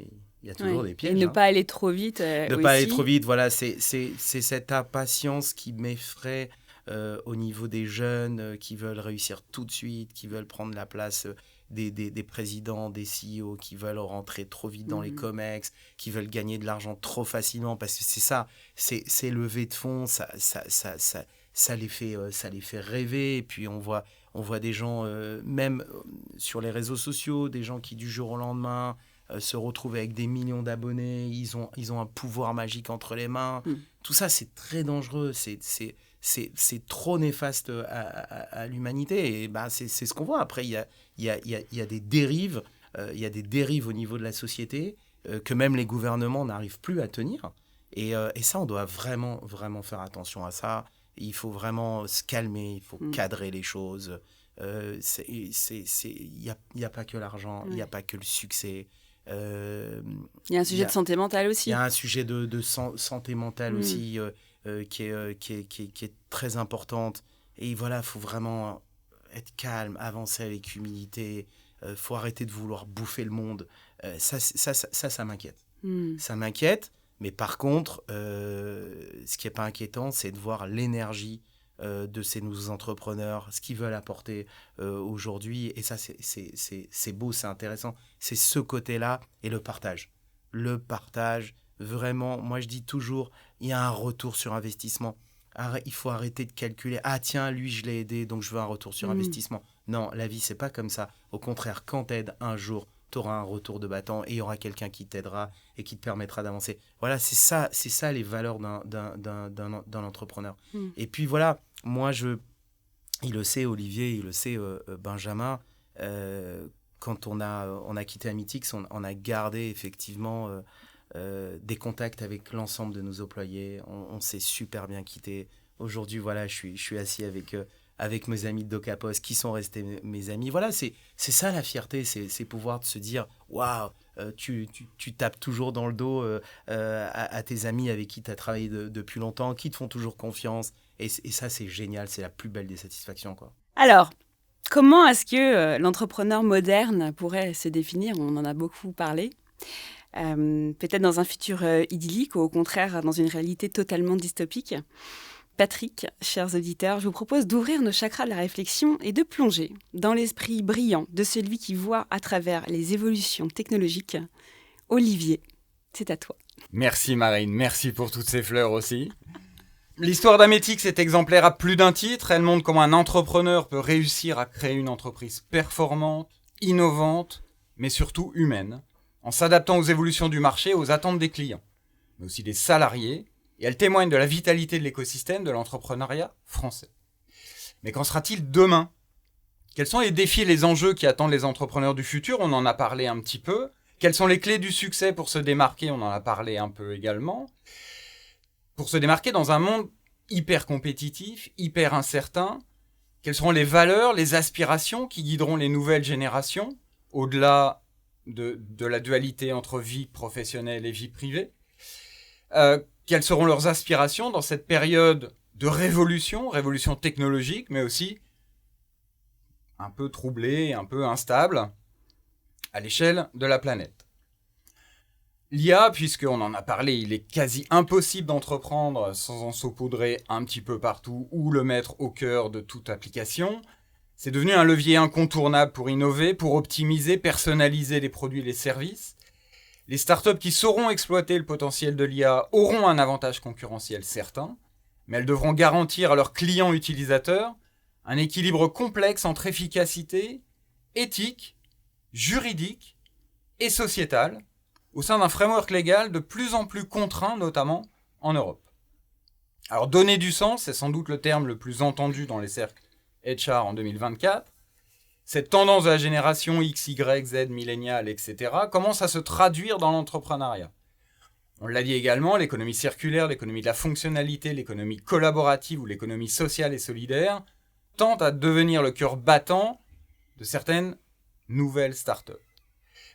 il y a toujours des pièges. Et ne pas aller trop vite. Ne pas aller trop vite, voilà, c'est cette impatience qui m'effraie au niveau des jeunes qui veulent réussir tout de suite, qui veulent prendre la place des présidents, des CEO, qui veulent rentrer trop vite dans les comex, qui veulent gagner de l'argent trop facilement, parce que c'est ça, c'est lever de fonds, ça les fait rêver. Et puis on voit des gens, même sur les réseaux sociaux, des gens qui du jour au lendemain se retrouvent avec des millions d'abonnés, ils ont un pouvoir magique entre les mains. Tout ça, c'est très dangereux, c'est trop néfaste à l'humanité. Et c'est ce qu'on voit. Après, il y a des dérives, il y a des dérives au niveau de la société que même les gouvernements n'arrivent plus à tenir. Et ça, on doit vraiment, vraiment faire attention à ça. Il faut vraiment se calmer, il faut cadrer les choses. Il n'y a pas que l'argent, il n'y a pas que le succès. Il y a un sujet de santé mentale aussi. Il y a un sujet de santé mentale aussi qui est très importante. Et voilà, il faut vraiment être calme, avancer avec humilité. Il faut arrêter de vouloir bouffer le monde. Ça m'inquiète. Ça m'inquiète. Mais par contre, ce qui n'est pas inquiétant, c'est de voir l'énergie de ces nouveaux entrepreneurs, ce qu'ils veulent apporter aujourd'hui. Et ça, c'est beau, c'est intéressant. C'est ce côté-là et le partage. Le partage, vraiment, moi je dis toujours, il y a un retour sur investissement. Il faut arrêter de calculer. Ah tiens, lui, je l'ai aidé, donc je veux un retour sur investissement. Non, la vie, c'est pas comme ça. Au contraire, quand t'aides un jour, tu auras un retour de bâton et il y aura quelqu'un qui t'aidera et qui te permettra d'avancer. Voilà, c'est ça les valeurs d'un entrepreneur. Et puis voilà, moi, il le sait, Olivier, il le sait, Benjamin, quand on a quitté Amitix, on a gardé effectivement des contacts avec l'ensemble de nos employés. On s'est super bien quitté. Aujourd'hui, voilà, je suis assis avec mes amis de DocaPost qui sont restés mes amis. Voilà, c'est ça la fierté, c'est pouvoir se dire waouh, tu tapes toujours dans le dos à tes amis avec qui tu as travaillé depuis longtemps, qui te font toujours confiance. Et ça, c'est génial, c'est la plus belle des satisfactions, quoi. Alors, comment est-ce que l'entrepreneur moderne pourrait se définir? On en a beaucoup parlé. peut-être dans un futur idyllique ou au contraire dans une réalité totalement dystopique. Patrick, chers auditeurs, je vous propose d'ouvrir nos chakras de la réflexion et de plonger dans l'esprit brillant de celui qui voit à travers les évolutions technologiques. Olivier, c'est à toi. Merci Marine, merci pour toutes ces fleurs aussi. L'histoire d'Ametix est exemplaire à plus d'un titre. Elle montre comment un entrepreneur peut réussir à créer une entreprise performante, innovante, mais surtout humaine, en s'adaptant aux évolutions du marché et aux attentes des clients, mais aussi des salariés. Et elle témoigne de la vitalité de l'écosystème de l'entrepreneuriat français. Mais qu'en sera-t-il demain ? Quels sont les défis et les enjeux qui attendent les entrepreneurs du futur ? On en a parlé un petit peu. Quelles sont les clés du succès pour se démarquer ? On en a parlé un peu également. Pour se démarquer dans un monde hyper compétitif, hyper incertain, quelles seront les valeurs, les aspirations qui guideront les nouvelles générations, au-delà de la dualité entre vie professionnelle et vie privée ? Quelles seront leurs aspirations dans cette période de révolution technologique, mais aussi un peu troublée, un peu instable, à l'échelle de la planète. L'IA, puisqu'on en a parlé, il est quasi impossible d'entreprendre sans en saupoudrer un petit peu partout ou le mettre au cœur de toute application. C'est devenu un levier incontournable pour innover, pour optimiser, personnaliser les produits et les services. Les startups qui sauront exploiter le potentiel de l'IA auront un avantage concurrentiel certain, mais elles devront garantir à leurs clients utilisateurs un équilibre complexe entre efficacité, éthique, juridique et sociétale, au sein d'un framework légal de plus en plus contraint, notamment en Europe. Alors, donner du sens, c'est sans doute le terme le plus entendu dans les cercles HR en 2024. Cette tendance de la génération X, Y, Z, milléniale, etc. commence à se traduire dans l'entrepreneuriat. On l'a dit également, l'économie circulaire, l'économie de la fonctionnalité, l'économie collaborative ou l'économie sociale et solidaire tentent à devenir le cœur battant de certaines nouvelles startups.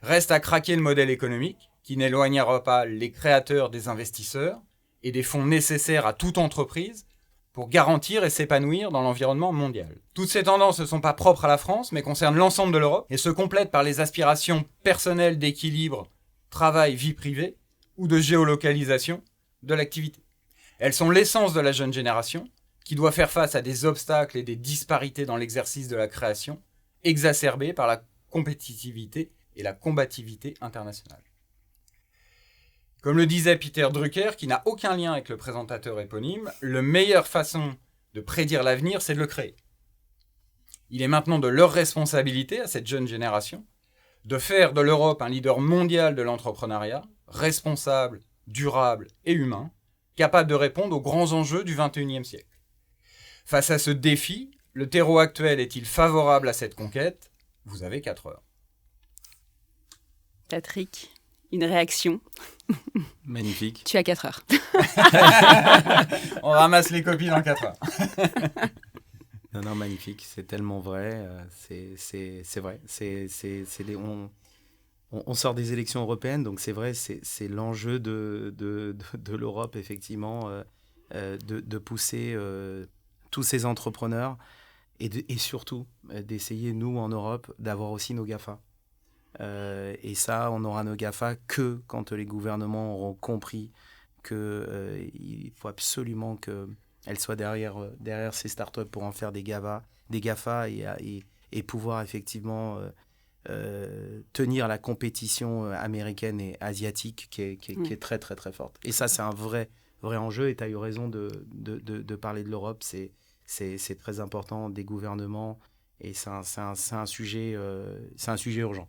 Reste à craquer le modèle économique qui n'éloignera pas les créateurs des investisseurs et des fonds nécessaires à toute entreprise pour garantir et s'épanouir dans l'environnement mondial. Toutes ces tendances ne sont pas propres à la France, mais concernent l'ensemble de l'Europe et se complètent par les aspirations personnelles d'équilibre, travail, vie privée ou de géolocalisation de l'activité. Elles sont l'essence de la jeune génération qui doit faire face à des obstacles et des disparités dans l'exercice de la création, exacerbées par la compétitivité et la combativité internationale. Comme le disait Peter Drucker, qui n'a aucun lien avec le présentateur éponyme, la meilleure façon de prédire l'avenir, c'est de le créer. Il est maintenant de leur responsabilité, à cette jeune génération, de faire de l'Europe un leader mondial de l'entrepreneuriat, responsable, durable et humain, capable de répondre aux grands enjeux du XXIe siècle. Face à ce défi, le terreau actuel est-il favorable à cette conquête ? Vous avez 4 heures. Patrick, une réaction ? Magnifique. Tu as 4 heures. On ramasse les copies dans 4 heures. Non, magnifique. C'est tellement vrai. C'est vrai. On sort des élections européennes, donc c'est vrai, c'est l'enjeu de l'Europe, effectivement, de pousser tous ces entrepreneurs et surtout d'essayer, nous, en Europe, d'avoir aussi nos GAFA. Et ça, on aura nos GAFA que quand les gouvernements auront compris qu'il faut absolument qu'elles soient derrière ces startups pour en faire des GAFA et pouvoir effectivement tenir la compétition américaine et asiatique qui est très très très forte. Et ça, c'est un vrai enjeu, et tu as eu raison de parler de l'Europe. C'est très important, des gouvernements, et c'est un sujet urgent.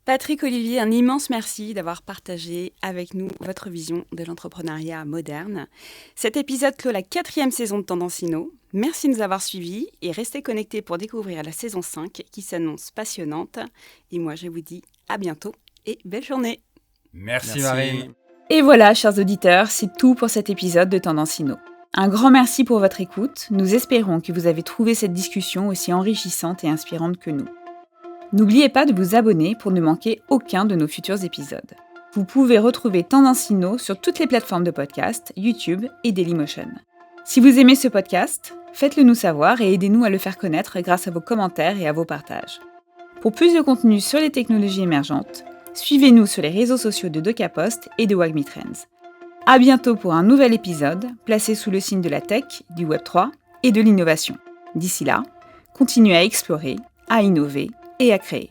Patrick, Olivier, un immense merci d'avoir partagé avec nous votre vision de l'entrepreneuriat moderne. Cet épisode clôt la 4e saison de Tendance Inno. Merci de nous avoir suivis et restez connectés pour découvrir la saison 5 qui s'annonce passionnante. Et moi, je vous dis à bientôt et belle journée. Merci Marine. Et voilà, chers auditeurs, c'est tout pour cet épisode de Tendance Inno. Un grand merci pour votre écoute. Nous espérons que vous avez trouvé cette discussion aussi enrichissante et inspirante que nous. N'oubliez pas de vous abonner pour ne manquer aucun de nos futurs épisodes. Vous pouvez retrouver Tendance Inno sur toutes les plateformes de podcast, YouTube et Dailymotion. Si vous aimez ce podcast, faites-le nous savoir et aidez-nous à le faire connaître grâce à vos commentaires et à vos partages. Pour plus de contenu sur les technologies émergentes, Suivez-nous sur les réseaux sociaux de DocaPost et de WAGMI Trends. À bientôt pour un nouvel épisode placé sous le signe de la tech, du Web3 et de l'innovation. D'ici là, continuez à explorer, à innover et à créer.